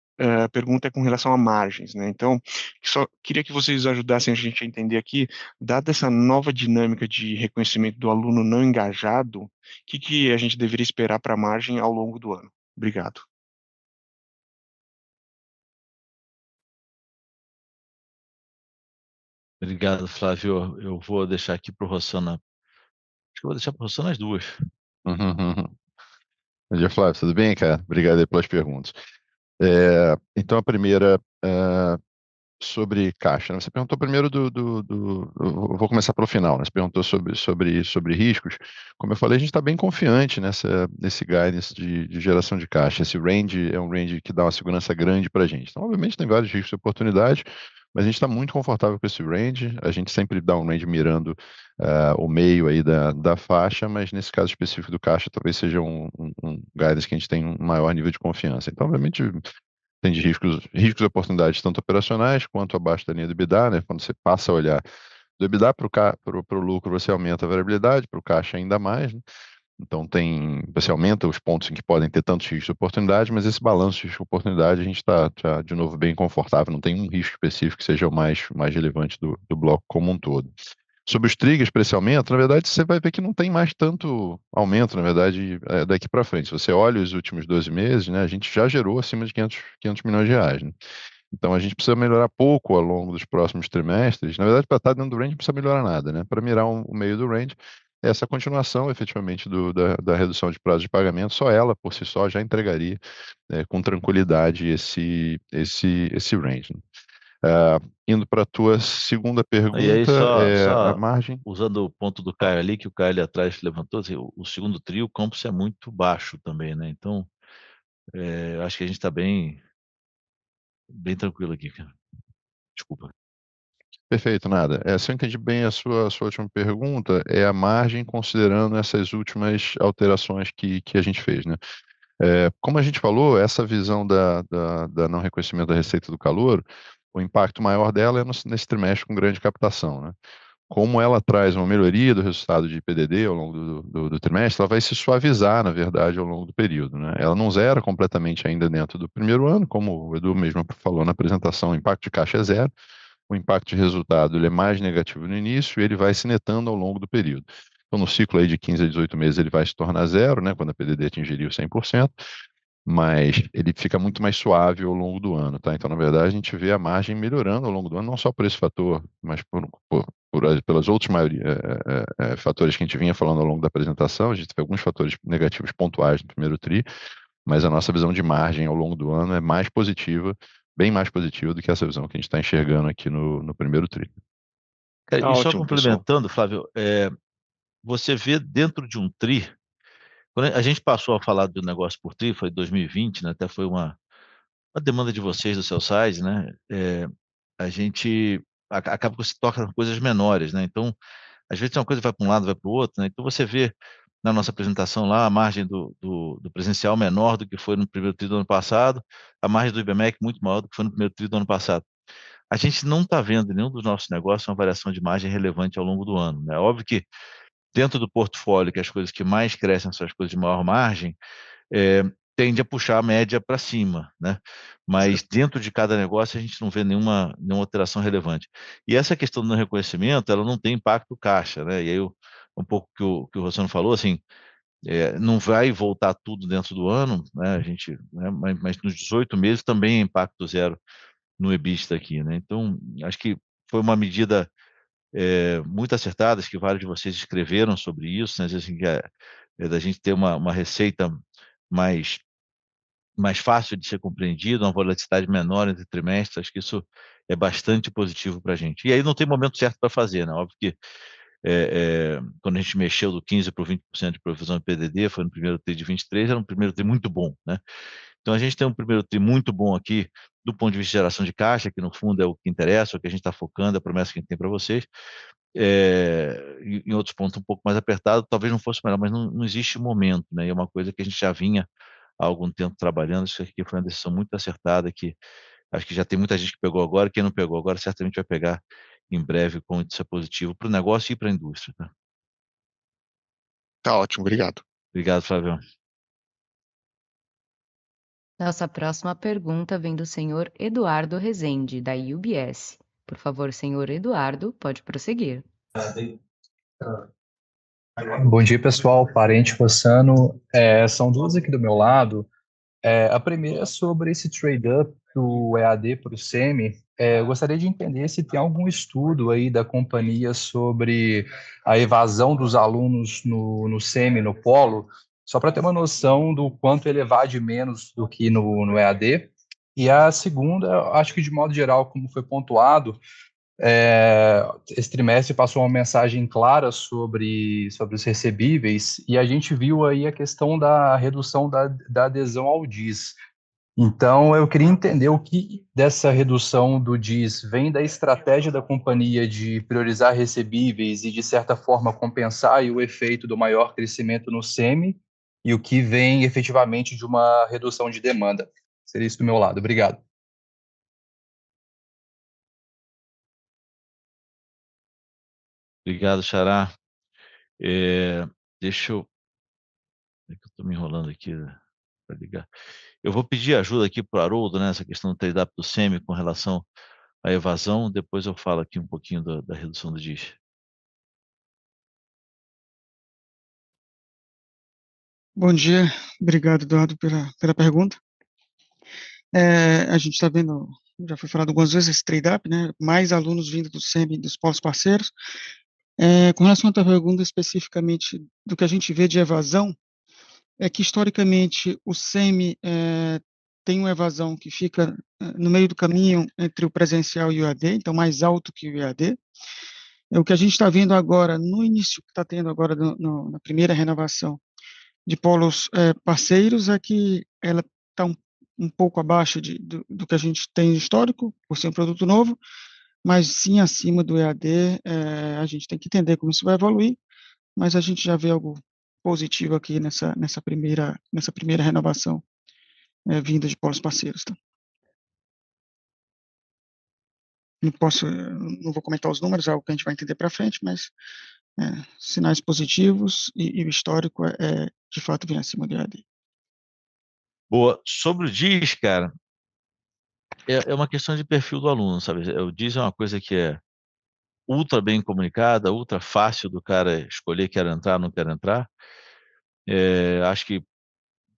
pergunta é com relação a margens, né? Então, só queria que vocês ajudassem a gente a entender aqui, dada essa nova dinâmica de reconhecimento do aluno não engajado, o que a gente deveria esperar para a margem ao longo do ano? Obrigado. Obrigado, Flávio. Eu vou deixar aqui para o Rossana. Acho que eu vou deixar para o Rossana as duas. Bom dia, Flávio, tudo bem, cara? Obrigado aí pelas perguntas. Então, a primeira, sobre caixa, né? Você perguntou primeiro eu vou começar pelo final, né? Você perguntou sobre riscos. Como eu falei, a gente está bem confiante nesse guidance de geração de caixa. Esse range é um range que dá uma segurança grande para a gente. Então, obviamente, tem vários riscos e oportunidades, mas a gente está muito confortável com esse range. A gente sempre dá um range mirando o meio aí da faixa, mas nesse caso específico do caixa, talvez seja um guidance que a gente tem um maior nível de confiança. Então, obviamente, tem de riscos e oportunidades tanto operacionais quanto abaixo da linha do EBITDA, né? Quando você passa a olhar do EBITDA para o lucro, você aumenta a variabilidade, para o caixa ainda mais, né? Então você aumenta os pontos em que podem ter tantos riscos e oportunidades, mas esse balanço de risco e oportunidade a gente está de novo bem confortável, não tem um risco específico que seja o mais relevante do bloco como um todo. Sobre os triggers para esse aumento, na verdade, você vai ver que não tem mais tanto aumento, na verdade, daqui para frente. Se você olha os últimos 12 meses, né, a gente já gerou acima de 500 milhões de reais, né? Então, a gente precisa melhorar pouco ao longo dos próximos trimestres. Na verdade, para estar dentro do range, não precisa melhorar nada, né? Para mirar o meio do range, essa continuação, efetivamente, da redução de prazo de pagamento, só ela, por si só, já entregaria com tranquilidade esse range, né? Indo para a tua segunda pergunta, E aí, a margem. usando o ponto do Caio ali, que o Caio ali atrás levantou, assim, o segundo trio, o campus é muito baixo também, né? Então, acho que a gente está bem tranquilo aqui, cara. Desculpa. Perfeito, nada. Se eu entendi bem a sua última pergunta, é a margem considerando essas últimas alterações que a gente fez, né? Como a gente falou, essa visão da não reconhecimento da receita do calor, o impacto maior dela é nesse trimestre com grande captação, né? Como ela traz uma melhoria do resultado de PDD ao longo do trimestre, ela vai se suavizar, na verdade, ao longo do período, né? Ela não zera completamente ainda dentro do primeiro ano, como o Edu mesmo falou na apresentação, o impacto de caixa é zero, o impacto de resultado ele é mais negativo no início e ele vai se netando ao longo do período. Então, no ciclo aí de 15 a 18 meses, ele vai se tornar zero, né, quando a PDD atingiria o 100%, mas ele fica muito mais suave ao longo do ano, tá? Então, na verdade, a gente vê a margem melhorando ao longo do ano, não só por esse fator, mas pelas outros fatores que a gente vinha falando ao longo da apresentação. A gente teve alguns fatores negativos pontuais no primeiro tri, mas a nossa visão de margem ao longo do ano é mais positiva, bem mais positiva do que essa visão que a gente está enxergando aqui no primeiro tri. Cara, e só Ótimo, pessoal. complementando, Flávio, você vê dentro de um tri, quando a gente passou a falar do negócio por tri, foi 2020, né? Até foi uma demanda de vocês do seu site, né? A gente acaba que você toca coisas menores, né? Então, às vezes uma coisa vai para um lado, vai para o outro, né? Então você vê na nossa apresentação lá a margem do presencial menor do que foi no primeiro tri do ano passado, a margem do IBMEC muito maior do que foi no primeiro tri do ano passado. A gente não está vendo em nenhum dos nossos negócios uma variação de margem relevante ao longo do ano, né? Óbvio que dentro do portfólio, que as coisas que mais crescem são as coisas de maior margem, tende a puxar a média para cima, né? Mas dentro de cada negócio a gente não vê nenhuma alteração relevante. E essa questão do reconhecimento, ela não tem impacto caixa, né? E aí um pouco que o Rossano falou, assim, não vai voltar tudo dentro do ano, né? A gente, né? Mas nos 18 meses também é impacto zero no EBITDA aqui, né? Então, acho que foi uma medida muito acertada, acho que vários de vocês escreveram sobre isso, né? Assim, que da gente ter uma receita mais fácil de ser compreendida, uma volatilidade menor entre trimestres, acho que isso é bastante positivo para a gente. E aí não tem momento certo para fazer, né? Óbvio que quando a gente mexeu do 15% para o 20% de provisão de PDD, foi no primeiro TRI de 23, era um primeiro TRI muito bom, né? Então a gente tem um primeiro TRI muito bom aqui, do ponto de vista de geração de caixa, que no fundo é o que interessa, é o que a gente está focando, é a promessa que a gente tem para vocês. Em outros pontos um pouco mais apertado, talvez não fosse melhor, mas não existe momento, né? E é uma coisa que a gente já vinha há algum tempo trabalhando, isso aqui foi uma decisão muito acertada, que Acho que já tem muita gente que pegou agora, quem não pegou agora certamente vai pegar em breve, como isso é positivo para o negócio e para a indústria. Tá? Tá ótimo, obrigado. Obrigado, Flávio. Nossa próxima pergunta vem do senhor Eduardo Rezende, da UBS. Por favor, senhor Eduardo, pode prosseguir. Bom dia, pessoal. Parente Rossano. São duas aqui do meu lado. A primeira é sobre esse trade-up do EAD para o SEMI. Eu gostaria de entender se tem algum estudo aí da companhia sobre a evasão dos alunos no SEMI, no Polo, só para ter uma noção do quanto ele evade menos do que no EAD. E a segunda, acho que de modo geral, como foi pontuado, esse trimestre passou uma mensagem clara sobre os recebíveis e a gente viu aí a questão da redução da adesão ao DIS. Então, eu queria entender o que dessa redução do DIS vem da estratégia da companhia de priorizar recebíveis e, de certa forma, compensar aí o efeito do maior crescimento no SEMI e o que vem efetivamente de uma redução de demanda. Seria isso do meu lado. Obrigado. Obrigado, Xará. Deixa eu... É que eu estou me enrolando aqui para ligar. Eu vou pedir ajuda aqui para o Haroldo, né, essa questão do trade-up do SEMI com relação à evasão. Depois eu falo aqui um pouquinho da redução do DIS. Bom dia, obrigado, Eduardo, pela pergunta. A gente está vendo, já foi falado algumas vezes, esse trade-up, né? Mais alunos vindo do SEMI, dos polos parceiros. Com relação à tua pergunta especificamente do que a gente vê de evasão, é que historicamente o SEMI tem uma evasão que fica no meio do caminho entre o presencial e o EAD, então mais alto que o EAD. O que a gente está vendo agora, no início que está tendo agora na primeira renovação de polos parceiros, é que ela está um pouco abaixo do que a gente tem de histórico, por ser um produto novo, mas sim acima do EAD. A gente tem que entender como isso vai evoluir, mas a gente já vê algo positivo aqui nessa primeira renovação vinda de polos parceiros. Tá? Não vou comentar os números, é algo que a gente vai entender para frente, mas sinais positivos e o histórico de fato vem acima do EAD. Boa. Sobre o DIS, cara, é uma questão de perfil do aluno, sabe? O DIS é uma coisa que é ultra bem comunicada, ultra fácil do cara escolher quer entrar, não quer entrar. Acho que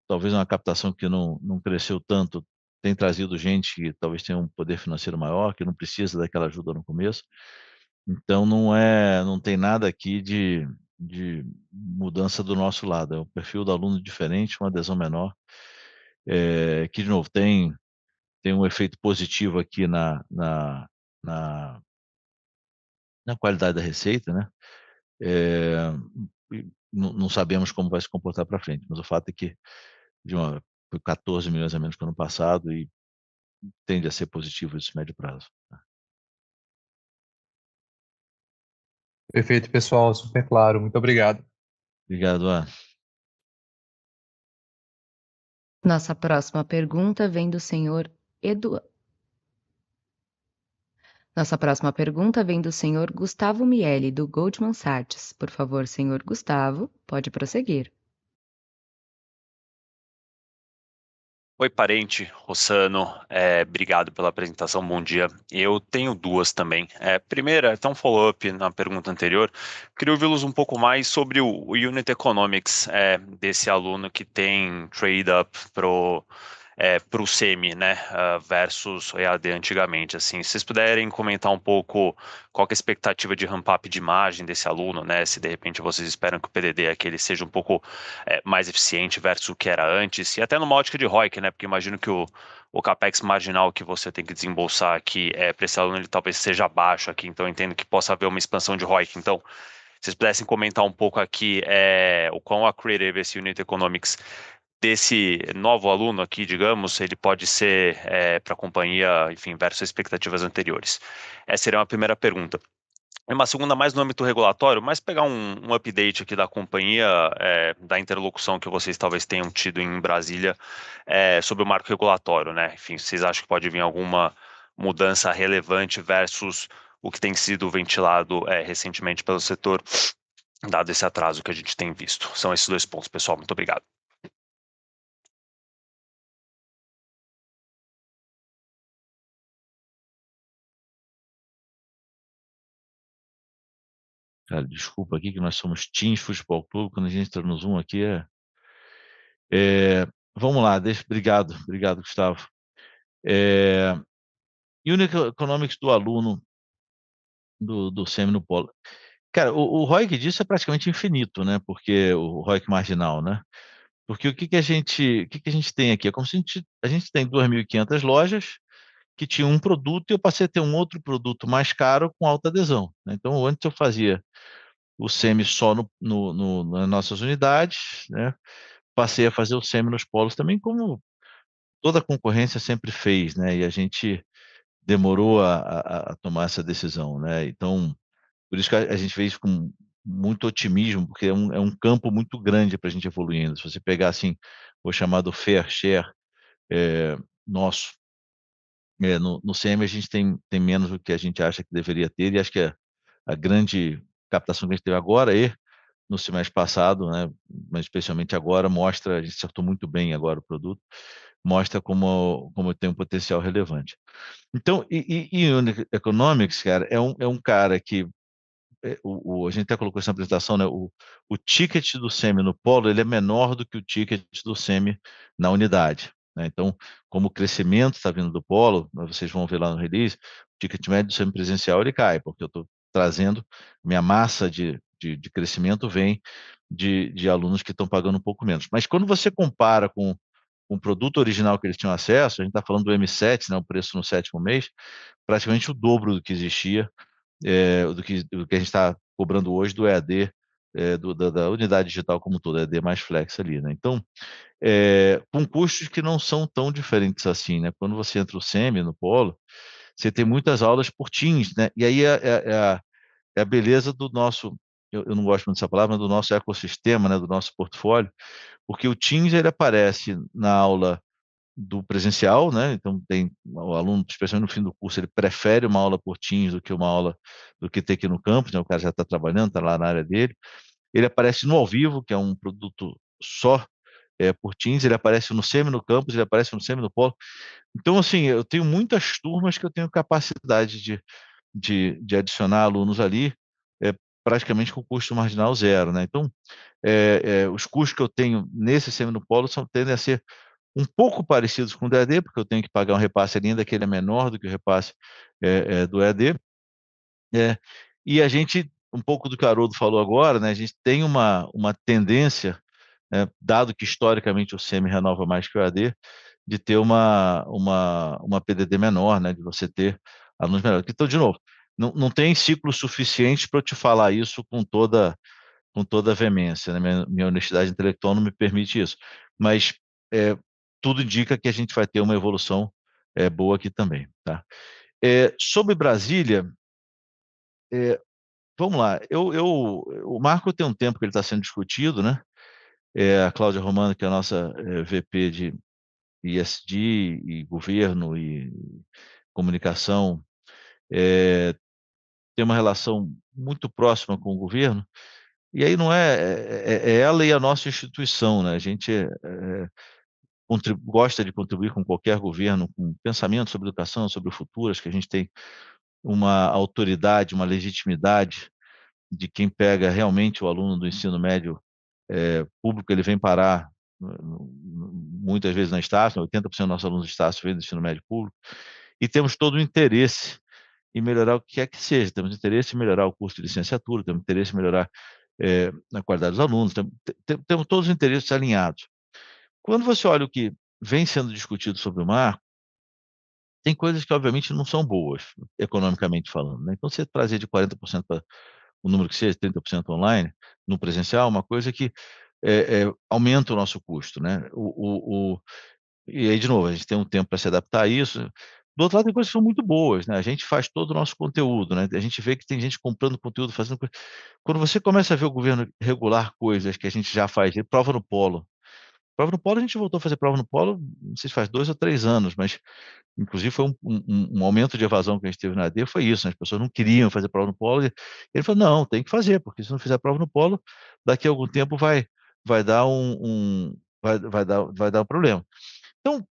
talvez uma captação que não cresceu tanto tem trazido gente que talvez tenha um poder financeiro maior, que não precisa daquela ajuda no começo. Então não tem nada aqui de mudança do nosso lado. É um perfil do aluno diferente, uma adesão menor, que de novo tem um efeito positivo aqui na qualidade da receita, né? Não sabemos como vai se comportar para frente, mas o fato é que foi 14 milhões a menos que o ano passado e tende a ser positivo esse médio prazo. Perfeito, pessoal. Super claro. Muito obrigado. Obrigado, Ana. Nossa próxima pergunta vem do senhor Nossa próxima pergunta vem do senhor Gustavo Miele, do Goldman Sachs. Por favor, senhor Gustavo, pode prosseguir. Oi, parente, Rossano, obrigado pela apresentação, bom dia. Eu tenho duas também. Primeira, até um follow-up na pergunta anterior, queria ouvi-los um pouco mais sobre o Unit Economics desse aluno que tem trade-up pro SEMI, né, versus EAD antigamente, assim, se vocês puderem comentar um pouco qual que é a expectativa de ramp-up de margem desse aluno, né, se de repente vocês esperam que o PDD aqui ele seja um pouco mais eficiente versus o que era antes, e até numa ótica de ROIC, né, porque imagino que o CAPEX marginal que você tem que desembolsar aqui para esse aluno, ele talvez seja baixo aqui, então eu entendo que possa haver uma expansão de ROIC, então se vocês pudessem comentar um pouco aqui o quão accretive esse Unit Economics desse novo aluno aqui, digamos, ele pode ser para a companhia, enfim, versus expectativas anteriores. Essa seria uma primeira pergunta. E uma segunda mais no âmbito regulatório, mas pegar um update aqui da companhia, da interlocução que vocês talvez tenham tido em Brasília sobre o marco regulatório, né? Enfim, vocês acham que pode vir alguma mudança relevante versus o que tem sido ventilado recentemente pelo setor, dado esse atraso que a gente tem visto? São esses 2 pontos, pessoal. Muito obrigado. Cara, desculpa aqui que nós somos Teams Futebol Clube, quando a gente entra no Zoom aqui vamos lá, obrigado, Gustavo. Unit Economics do aluno do SEMI no polo. Cara, o ROIC disso é praticamente infinito, né? Porque o ROIC marginal, né? Porque o que a gente tem aqui? É como se a gente tem 2.500 lojas que tinham um produto e eu passei a ter um outro produto mais caro com alta adesão, né? Então, antes eu fazia o SEMI só nas nossas unidades, né? Passei a fazer o SEMI nos polos também, como toda a concorrência sempre fez, né? E a gente demorou a tomar essa decisão, né? Então, por isso que a gente fez com muito otimismo, porque é um campo muito grande para a gente evoluindo. Se você pegar, assim, o chamado fair share nosso, no CM a gente tem menos do que a gente acha que deveria ter, e acho que a grande captação que a gente teve agora e no semestre passado, né, mas especialmente agora, mostra, a gente acertou muito bem agora o produto, mostra como tem um potencial relevante. Então, e Unit Economics, cara, é um cara que a gente até colocou isso na apresentação, né? O ticket do SEMI no polo ele é menor do que o ticket do SEMI na unidade, né? Então, como o crescimento está vindo do polo, vocês vão ver lá no release, o ticket médio do SEMI presencial ele cai, porque eu estou trazendo minha massa de crescimento vem de alunos que estão pagando um pouco menos. Mas quando você compara com o produto original que eles tinham acesso, a gente está falando do M7, né, o preço no 7º mês, praticamente o dobro do que existia, do que a gente está cobrando hoje do EAD, da unidade digital como um todo, EAD mais flex ali, né? Então, com custos que não são tão diferentes assim, né? Quando você entra o SEMI no polo, você tem muitas aulas por Teams, né? E aí é a beleza do nosso, eu não gosto muito dessa palavra, mas do nosso ecossistema, né? Do nosso portfólio, porque o Teams ele aparece na aula do presencial, né? Então tem o aluno, especialmente no fim do curso, ele prefere uma aula por Teams do que ter aqui no campus, né? O cara já está trabalhando, está lá na área dele. Ele aparece no ao vivo, que é um produto só por Teams, ele aparece no SEMI no campus, ele aparece no SEMI no polo. Então, assim, eu tenho muitas turmas que eu tenho capacidade de adicionar alunos ali, praticamente com custo marginal zero, né? Então, os custos que eu tenho nesse SEMI no polo tendem a ser um pouco parecidos com o do EAD, porque eu tenho que pagar um repasse ali, ainda que ele é menor do que o repasse do EAD. E a gente, um pouco do que o Haroldo falou agora, né, a gente tem uma tendência, dado que historicamente o SEMI renova mais que o EAD, de ter uma PDD menor, né, de você ter alunos melhores. Então, de novo, não tem ciclo suficiente para eu te falar isso com toda a veemência, né? Minha honestidade intelectual não me permite isso. Mas tudo indica que a gente vai ter uma evolução boa aqui também, tá? Sobre Brasília, vamos lá. O marco tem um tempo que ele está sendo discutido, né? A Cláudia Romano, que é a nossa VP de ISD e governo e comunicação, tem uma relação muito próxima com o governo. E aí não é ela e a nossa instituição, né? A gente gosta de contribuir com qualquer governo, com pensamento sobre educação, sobre o futuro. Acho que a gente tem uma autoridade, uma legitimidade de quem pega realmente o aluno do ensino médio público, ele vem parar muitas vezes na Estácio, 80% dos nossos alunos de Estácio vêm do ensino médio público, e temos todo o interesse em melhorar o que quer que seja. Temos interesse em melhorar o curso de licenciatura, temos interesse em melhorar a qualidade dos alunos, temos todos os interesses alinhados. Quando você olha o que vem sendo discutido sobre o marco, tem coisas que obviamente não são boas, economicamente falando, né? Então, você trazer de 40% para o número que seja, 30% online, no presencial, uma coisa que aumenta o nosso custo, né? E aí, de novo, a gente tem um tempo para se adaptar a isso. Do outro lado, tem coisas que são muito boas, né? A gente faz todo o nosso conteúdo, né? A gente vê que tem gente comprando conteúdo, fazendo coisa. Quando você começa a ver o governo regular coisas que a gente já faz, prova no polo. Prova no polo, a gente voltou a fazer prova no polo, não sei se faz 2 ou 3 anos, mas inclusive foi um aumento de evasão que a gente teve na AD, foi isso, né? As pessoas não queriam fazer prova no polo, e ele falou, não, tem que fazer, porque se não fizer prova no polo, daqui a algum tempo vai dar vai dar um problema. Então,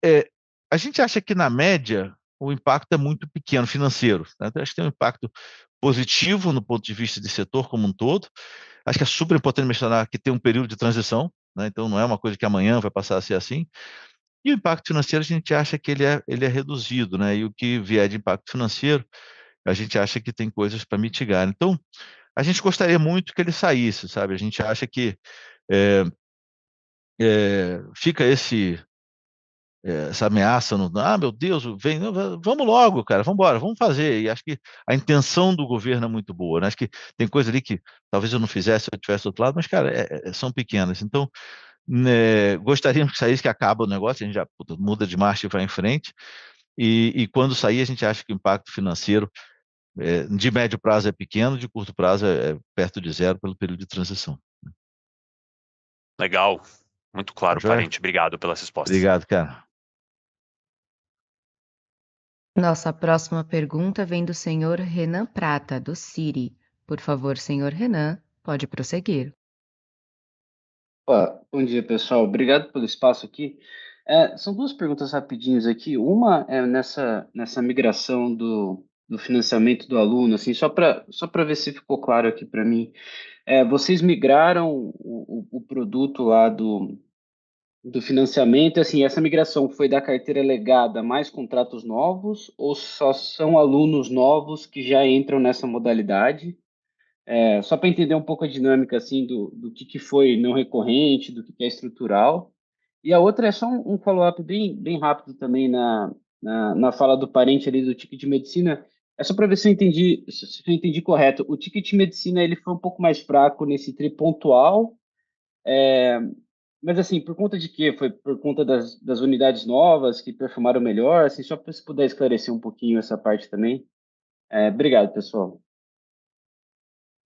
é, a gente acha que, na média, o impacto é muito pequeno financeiro, né? Então, acho que tem um impacto positivo no ponto de vista de setor como um todo. Acho que é super importante mencionar que tem um período de transição, né? Então não é uma coisa que amanhã vai passar a ser assim. E o impacto financeiro a gente acha que ele é reduzido, né? E o que vier de impacto financeiro, a gente acha que tem coisas para mitigar. Então, a gente gostaria muito que ele saísse, sabe? A gente acha que é, fica essa ameaça no, meu Deus, vem, não, vamos logo, cara, vamos embora, vamos fazer. E acho que a intenção do governo é muito boa, né? Acho que tem coisa ali que talvez eu não fizesse se eu estivesse do outro lado, mas, cara, são pequenas. Então, né, gostaríamos que saísse, que acaba o negócio, a gente já muda de marcha e vai em frente. E quando sair, a gente acha que o impacto financeiro de médio prazo é pequeno, de curto prazo é perto de zero pelo período de transição. Legal, muito Tá claro, joia? Parente. Obrigado pelas respostas. Obrigado, cara. Nossa próxima pergunta vem do senhor Renan Prata, do Citi. Por favor, senhor Renan, pode prosseguir. Opa, bom dia, pessoal. Obrigado pelo espaço aqui. São duas perguntas rapidinhas aqui. Uma é nessa migração do financiamento do aluno, assim, só para ver se ficou claro aqui para mim. Vocês migraram o produto lá do financiamento, assim, essa migração foi da carteira legada mais contratos novos ou só são alunos novos que já entram nessa modalidade? Só para entender um pouco a dinâmica assim do que foi não recorrente, do que é estrutural. E a outra é só um follow-up bem rápido também na fala do parente ali do ticket de medicina. É só para ver se eu entendi correto. O ticket de medicina ele foi um pouco mais fraco nesse tri pontual, mas assim, por conta de quê? Foi por conta das unidades novas que performaram melhor? Assim, só para se puder esclarecer um pouquinho essa parte também. Obrigado, pessoal.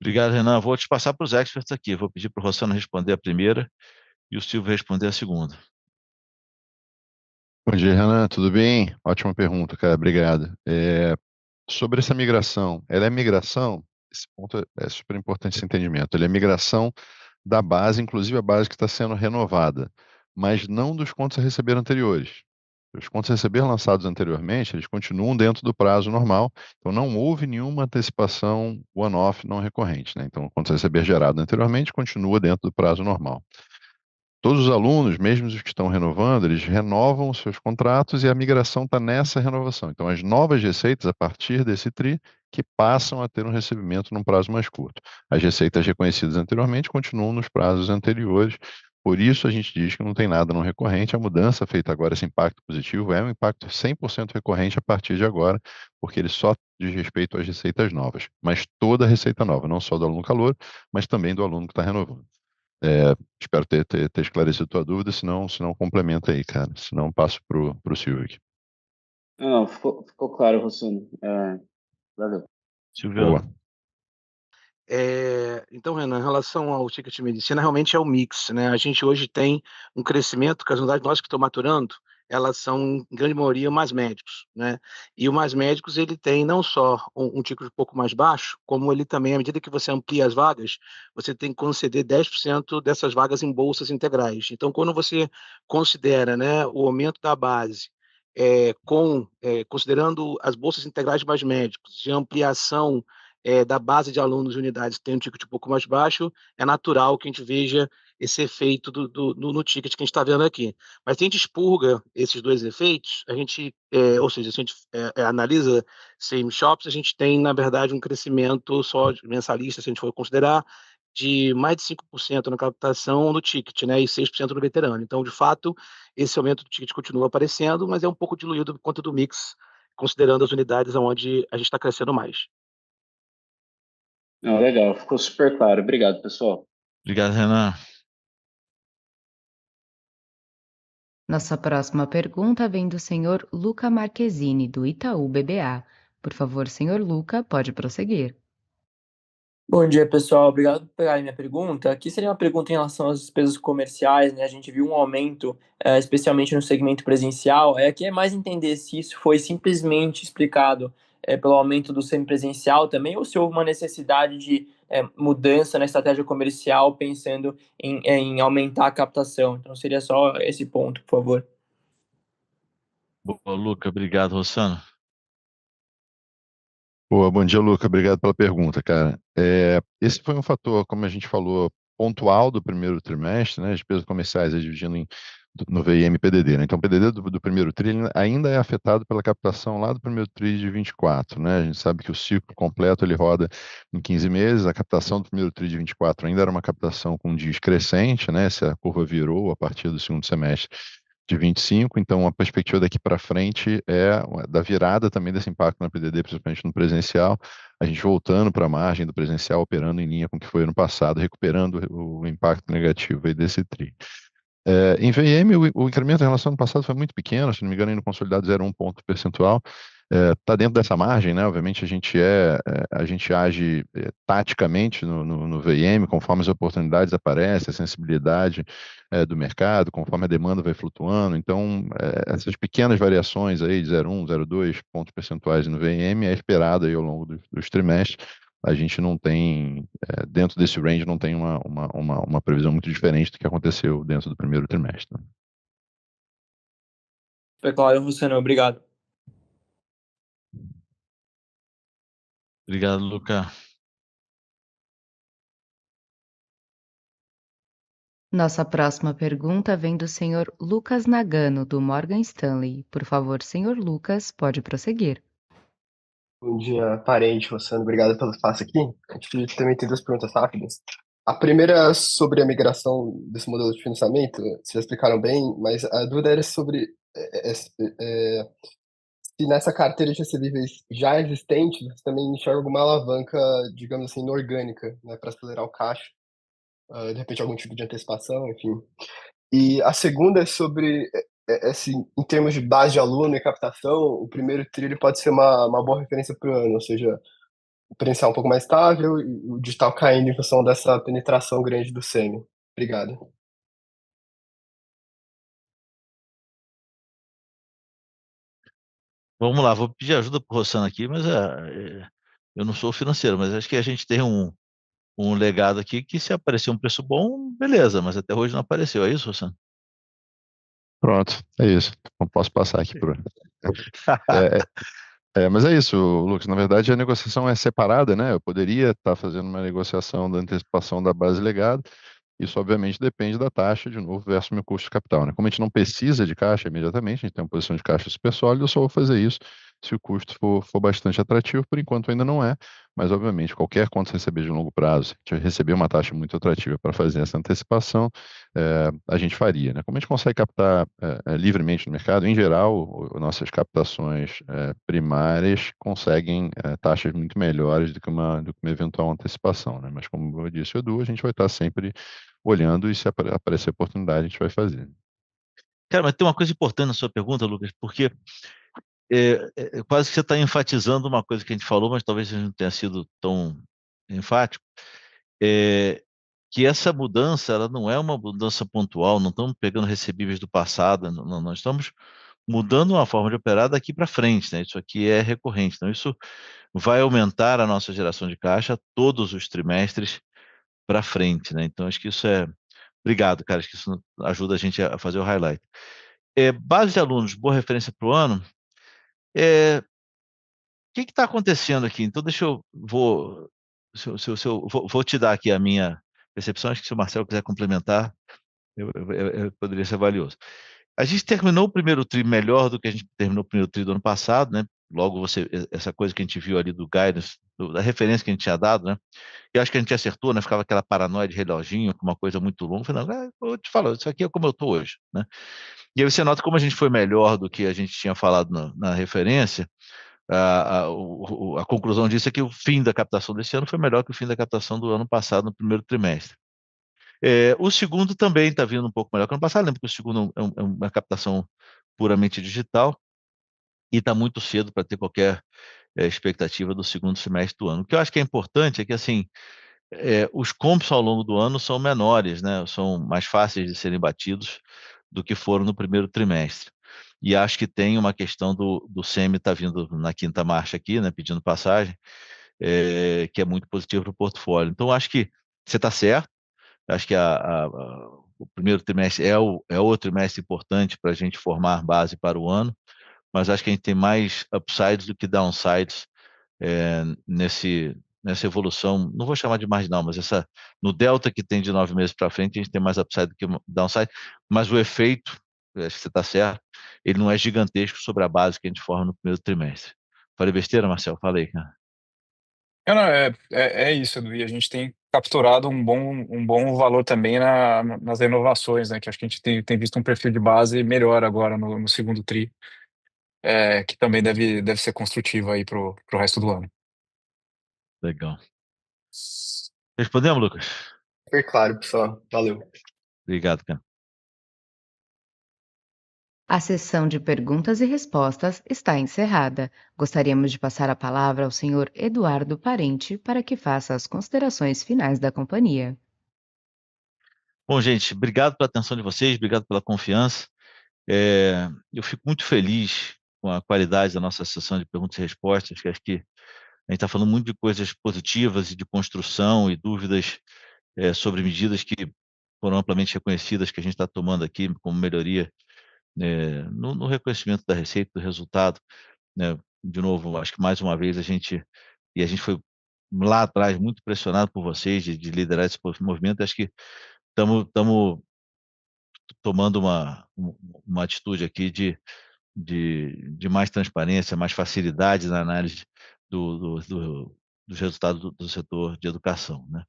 Obrigado, Renan. Vou te passar para os experts aqui. Vou pedir para o Rossano responder a primeira e o Silvio responder a segunda. Bom dia, Renan, tudo bem? Ótima pergunta, cara, obrigado. Sobre essa migração, ela é migração, esse ponto é super importante esse entendimento, ele é migração da base, inclusive a base que está sendo renovada, mas não dos contos a receber anteriores. Os contos a receber lançados anteriormente, eles continuam dentro do prazo normal, então não houve nenhuma antecipação one-off não recorrente, né? Então, o conto a receber gerado anteriormente continua dentro do prazo normal. Todos os alunos, mesmo os que estão renovando, eles renovam os seus contratos e a migração está nessa renovação. Então, as novas receitas, a partir desse TRI, que passam a ter um recebimento num prazo mais curto. As receitas reconhecidas anteriormente continuam nos prazos anteriores, por isso a gente diz que não tem nada não recorrente. A mudança feita agora, esse impacto positivo, é um impacto 100% recorrente a partir de agora, porque ele só diz respeito às receitas novas, mas toda a receita nova, não só do aluno calouro, mas também do aluno que está renovando. Espero ter esclarecido tua dúvida, se não complementa aí, cara. Se não, passo pro Silvio aqui. Não, ficou claro, Rossano. Valeu. Silvio. Boa. Então, Renan, em relação ao ticket de medicina, realmente é o mix, né? A gente hoje tem um crescimento, que as unidades nossas que estão maturando, elas são, em grande maioria, mais médicos, né? E o mais médicos, ele tem não só um ticket um pouco mais baixo, como ele também, à medida que você amplia as vagas, você tem que conceder 10% dessas vagas em bolsas integrais. Então, quando você considera, né, o aumento da base, considerando as bolsas integrais mais médicos, de ampliação da base de alunos de unidades que tem um ticket um pouco mais baixo, é natural que a gente veja esse efeito no ticket que a gente está vendo aqui. Mas se a gente expurga esses dois efeitos, ou seja, se a gente analisa same shops, a gente tem, na verdade, um crescimento só de mensalista, se a gente for considerar, de mais de 5% na captação no ticket, né, e 6% no veterano. Então, de fato, esse aumento do ticket continua aparecendo, mas é um pouco diluído por conta do mix, considerando as unidades onde a gente está crescendo mais. Não, legal, ficou super claro. Obrigado, pessoal. Obrigado, Renan. Nossa próxima pergunta vem do senhor Luca Marquezini, do Itaú BBA. Por favor, senhor Luca, pode prosseguir. Bom dia, pessoal. Obrigado por pegar a minha pergunta. Aqui seria uma pergunta em relação às despesas comerciais, né? A gente viu um aumento, especialmente no segmento presencial. Aqui é mais entender se isso foi simplesmente explicado pelo aumento do semipresencial também, ou se houve uma necessidade de mudança na estratégia comercial, pensando em aumentar a captação. Então, seria só esse ponto, por favor. Boa, Luca, obrigado, Rossano. Boa, bom dia, Luca. Obrigado pela pergunta, cara. Esse foi um fator, como a gente falou, pontual do primeiro trimestre, né? As despesas comerciais dividindo no VIM e PDD, né? Então, o PDD do primeiro tri ainda é afetado pela captação lá do primeiro tri de 24, né? A gente sabe que o ciclo completo ele roda em 15 meses. A captação do primeiro tri de 24 ainda era uma captação com dias crescente, né? Se a curva virou a partir do segundo semestre de 25, então a perspectiva daqui para frente é da virada também desse impacto na PDD, principalmente no presencial, a gente voltando para a margem do presencial, operando em linha com o que foi ano passado, recuperando o impacto negativo aí desse TRI. Em VM, o incremento em relação ao ano passado foi muito pequeno, se não me engano, no consolidado 0,1 ponto percentual. Está dentro dessa margem, né? Obviamente a gente age taticamente no VM, conforme as oportunidades aparecem, a sensibilidade do mercado, conforme a demanda vai flutuando. Então, essas pequenas variações aí de 0,1, 0,2 pontos percentuais no VM é esperado aí ao longo dos trimestres. A gente não tem, dentro desse range, não tem uma previsão muito diferente do que aconteceu dentro do primeiro trimestre. Foi claro, Luciano. Obrigado. Obrigado, Luca. Nossa próxima pergunta vem do senhor Lucas Nagano, do Morgan Stanley. Por favor, senhor Lucas, pode prosseguir. Bom dia, parente, Rossano. Obrigado pelo espaço aqui. A gente também tem duas perguntas rápidas. A primeira é sobre a migração desse modelo de financiamento. Vocês já explicaram bem, mas a dúvida era sobre se nessa carteira de recebíveis já existente, você também enxerga alguma alavanca, digamos assim, inorgânica, né, para acelerar o caixa. De repente algum tipo de antecipação, enfim. E a segunda é sobre, assim, em termos de base de aluno e captação, o primeiro tri ele pode ser uma boa referência para o ano, ou seja, o presencial um pouco mais estável e o digital caindo em função dessa penetração grande do semi. Obrigado. Vamos lá, vou pedir ajuda para o Rossano aqui, mas eu não sou financeiro, mas acho que a gente tem um legado aqui que se aparecer um preço bom, beleza, mas até hoje não apareceu, é isso, Rossano? Pronto, é isso. Não posso passar aqui por. Mas é isso, Lucas. Na verdade, a negociação é separada, né? Eu poderia estar fazendo uma negociação da antecipação da base legado. Isso, obviamente, depende da taxa, de novo, versus meu custo de capital, né? Como a gente não precisa de caixa imediatamente, a gente tem uma posição de caixa super sólida, eu só vou fazer isso se o custo for bastante atrativo. Por enquanto ainda não é, mas, obviamente, qualquer conta que receber de longo prazo, se a gente receber uma taxa muito atrativa para fazer essa antecipação, a gente faria, né? Como a gente consegue captar livremente no mercado, em geral, nossas captações primárias conseguem taxas muito melhores do que uma eventual antecipação, né? Mas, como eu disse, Edu, a gente vai estar sempre olhando e se aparecer oportunidade, a gente vai fazer. Cara, mas tem uma coisa importante na sua pergunta, Lucas, porque quase que você está enfatizando uma coisa que a gente falou, mas talvez a gente não tenha sido tão enfático, que essa mudança ela não é uma mudança pontual, não estamos pegando recebíveis do passado, não, nós estamos mudando uma forma de operar daqui para frente, né? Isso aqui é recorrente, então isso vai aumentar a nossa geração de caixa todos os trimestres para frente, né? Então acho que isso obrigado, cara, acho que isso ajuda a gente a fazer o highlight. Base de alunos, boa referência para o ano. O que está acontecendo aqui? Então, vou te dar aqui a minha percepção, acho que se o Marcelo quiser complementar, poderia ser valioso. A gente terminou o primeiro tri melhor do que a gente terminou o primeiro tri do ano passado, né? Logo, essa coisa que a gente viu ali do guidance, da referência que a gente tinha dado, né? Eu acho que a gente acertou, né? Ficava aquela paranoia de reloginho, com uma coisa muito longa. Eu falei, não, eu te falo, isso aqui é como eu estou hoje, né? E aí você nota como a gente foi melhor do que a gente tinha falado na referência. A conclusão disso é que o fim da captação desse ano foi melhor que o fim da captação do ano passado, no primeiro trimestre. O segundo também está vindo um pouco melhor que o ano passado. Lembra que o segundo é uma captação puramente digital e está muito cedo para ter qualquer expectativa do segundo semestre do ano. O que eu acho que é importante é que, assim, os comps ao longo do ano são menores, né? São mais fáceis de serem batidos do que foram no primeiro trimestre. E acho que tem uma questão do SEMI tá vindo na quinta marcha aqui, né? Pedindo passagem, que é muito positivo para o portfólio. Então, acho que você está certo. Acho que o primeiro trimestre é o trimestre importante para a gente formar base para o ano, mas acho que a gente tem mais upsides do que downsides nessa evolução. Não vou chamar de marginal, mas no delta que tem de 9 meses para frente, a gente tem mais upside do que downside, mas o efeito, acho que você está certo, ele não é gigantesco sobre a base que a gente forma no primeiro trimestre. Falei besteira, Marcel? Falei, cara. Não, é isso, Edu, e a gente tem capturado um bom valor também nas renovações, né? Que acho que a gente tem visto um perfil de base melhor agora no segundo tri, que também deve ser construtivo aí pro resto do ano. Legal. Respondemos, Lucas? Super claro, pessoal. Valeu. Obrigado, cara. A sessão de perguntas e respostas está encerrada. Gostaríamos de passar a palavra ao senhor Eduardo Parente para que faça as considerações finais da companhia. Bom, gente, obrigado pela atenção de vocês, obrigado pela confiança. Eu fico muito feliz com a qualidade da nossa sessão de perguntas e respostas, que acho que a gente está falando muito de coisas positivas e de construção e dúvidas sobre medidas que foram amplamente reconhecidas que a gente está tomando aqui como melhoria no reconhecimento da receita, do resultado. Né? De novo, acho que mais uma vez a gente foi lá atrás muito pressionado por vocês de liderar esse movimento. Acho que estamos tomando uma atitude aqui de mais transparência, mais facilidade na análise dos resultados do setor de educação. Né?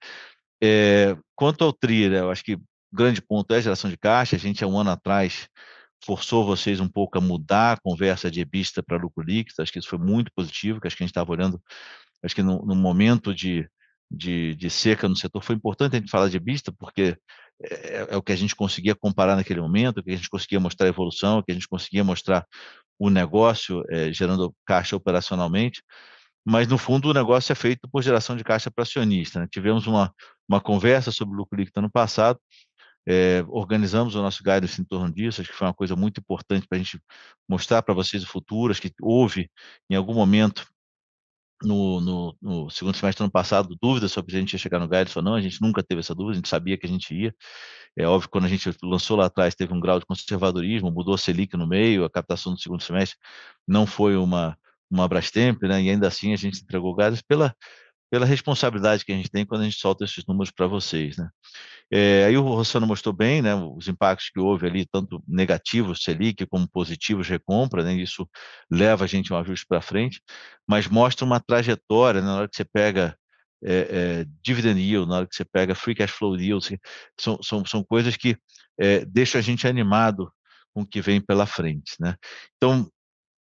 Quanto ao TRI, né, eu acho que o grande ponto é a geração de caixa. A gente, há um ano atrás, forçou vocês um pouco a mudar a conversa de EBITDA para lucro líquido. Acho que isso foi muito positivo, que acho que a gente estava olhando, acho que no momento de seca no setor, foi importante a gente falar de EBITDA, porque é o que a gente conseguia comparar naquele momento, o que a gente conseguia mostrar a evolução, o que a gente conseguia mostrar o negócio gerando caixa operacionalmente, mas no fundo o negócio é feito por geração de caixa para acionista. Né? Tivemos uma conversa sobre o lucro líquido ano passado, organizamos o nosso guidance em torno disso, acho que foi uma coisa muito importante para a gente mostrar para vocês o futuro. Acho que houve, em algum momento, no segundo semestre do ano passado, dúvidas sobre se a gente ia chegar no guidance ou não. A gente nunca teve essa dúvida, a gente sabia que a gente ia. É óbvio que quando a gente lançou lá atrás teve um grau de conservadorismo, mudou a Selic no meio, a captação do segundo semestre não foi uma Brastemp, né? E ainda assim a gente entregou o guidance pela responsabilidade que a gente tem quando a gente solta esses números para vocês, né? Aí o Rossano mostrou bem, né, os impactos que houve ali, tanto negativos Selic como positivos recompra, né? Isso leva a gente um ajuste para frente, mas mostra uma trajetória, né, na hora que você pega dividend yield, na hora que você pega free cash flow yield, são coisas que deixam a gente animado com o que vem pela frente, né? Então,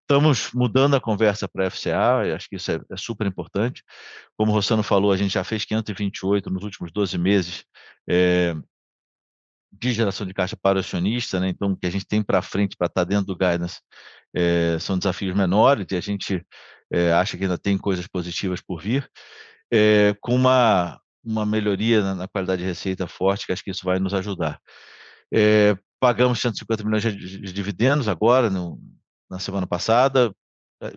estamos mudando a conversa para a FCA, acho que isso é super importante. Como o Rossano falou, a gente já fez 528 nos últimos 12 meses de geração de caixa para o acionista, né? Então, o que a gente tem para frente para estar dentro do guidance são desafios menores e a gente acha que ainda tem coisas positivas por vir, com uma melhoria na qualidade de receita forte, que acho que isso vai nos ajudar. Pagamos 150 milhões de dividendos agora, na semana passada,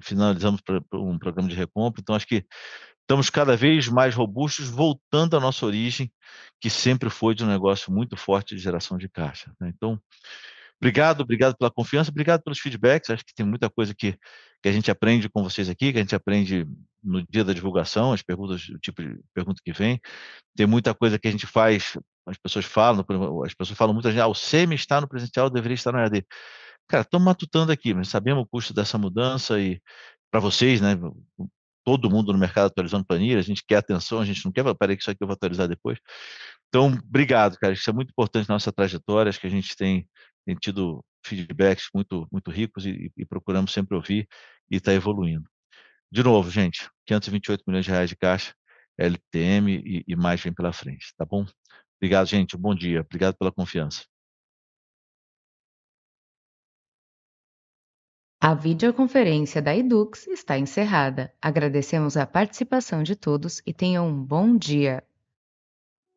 finalizamos um programa de recompra, então acho que estamos cada vez mais robustos, voltando à nossa origem, que sempre foi de um negócio muito forte de geração de caixa. Né? Então, obrigado pela confiança, obrigado pelos feedbacks. Acho que tem muita coisa que a gente aprende com vocês aqui, que a gente aprende no dia da divulgação, as perguntas, o tipo de pergunta que vem. Tem muita coisa que a gente faz, as pessoas falam muito, o SEMI está no presencial, deveria estar no EAD. Cara, estamos matutando aqui, mas sabemos o custo dessa mudança e para vocês, né? Todo mundo no mercado atualizando planilha, a gente quer atenção, a gente não quer, peraí que isso aqui eu vou atualizar depois. Então, obrigado, cara, isso é muito importante na nossa trajetória, acho que a gente tem tido feedbacks muito ricos e procuramos sempre ouvir e está evoluindo. De novo, gente, 528 milhões de reais de caixa, LTM e mais vem pela frente, tá bom? Obrigado, gente. Bom dia. Obrigado pela confiança. A videoconferência da Edux está encerrada. Agradecemos a participação de todos e tenham um bom dia.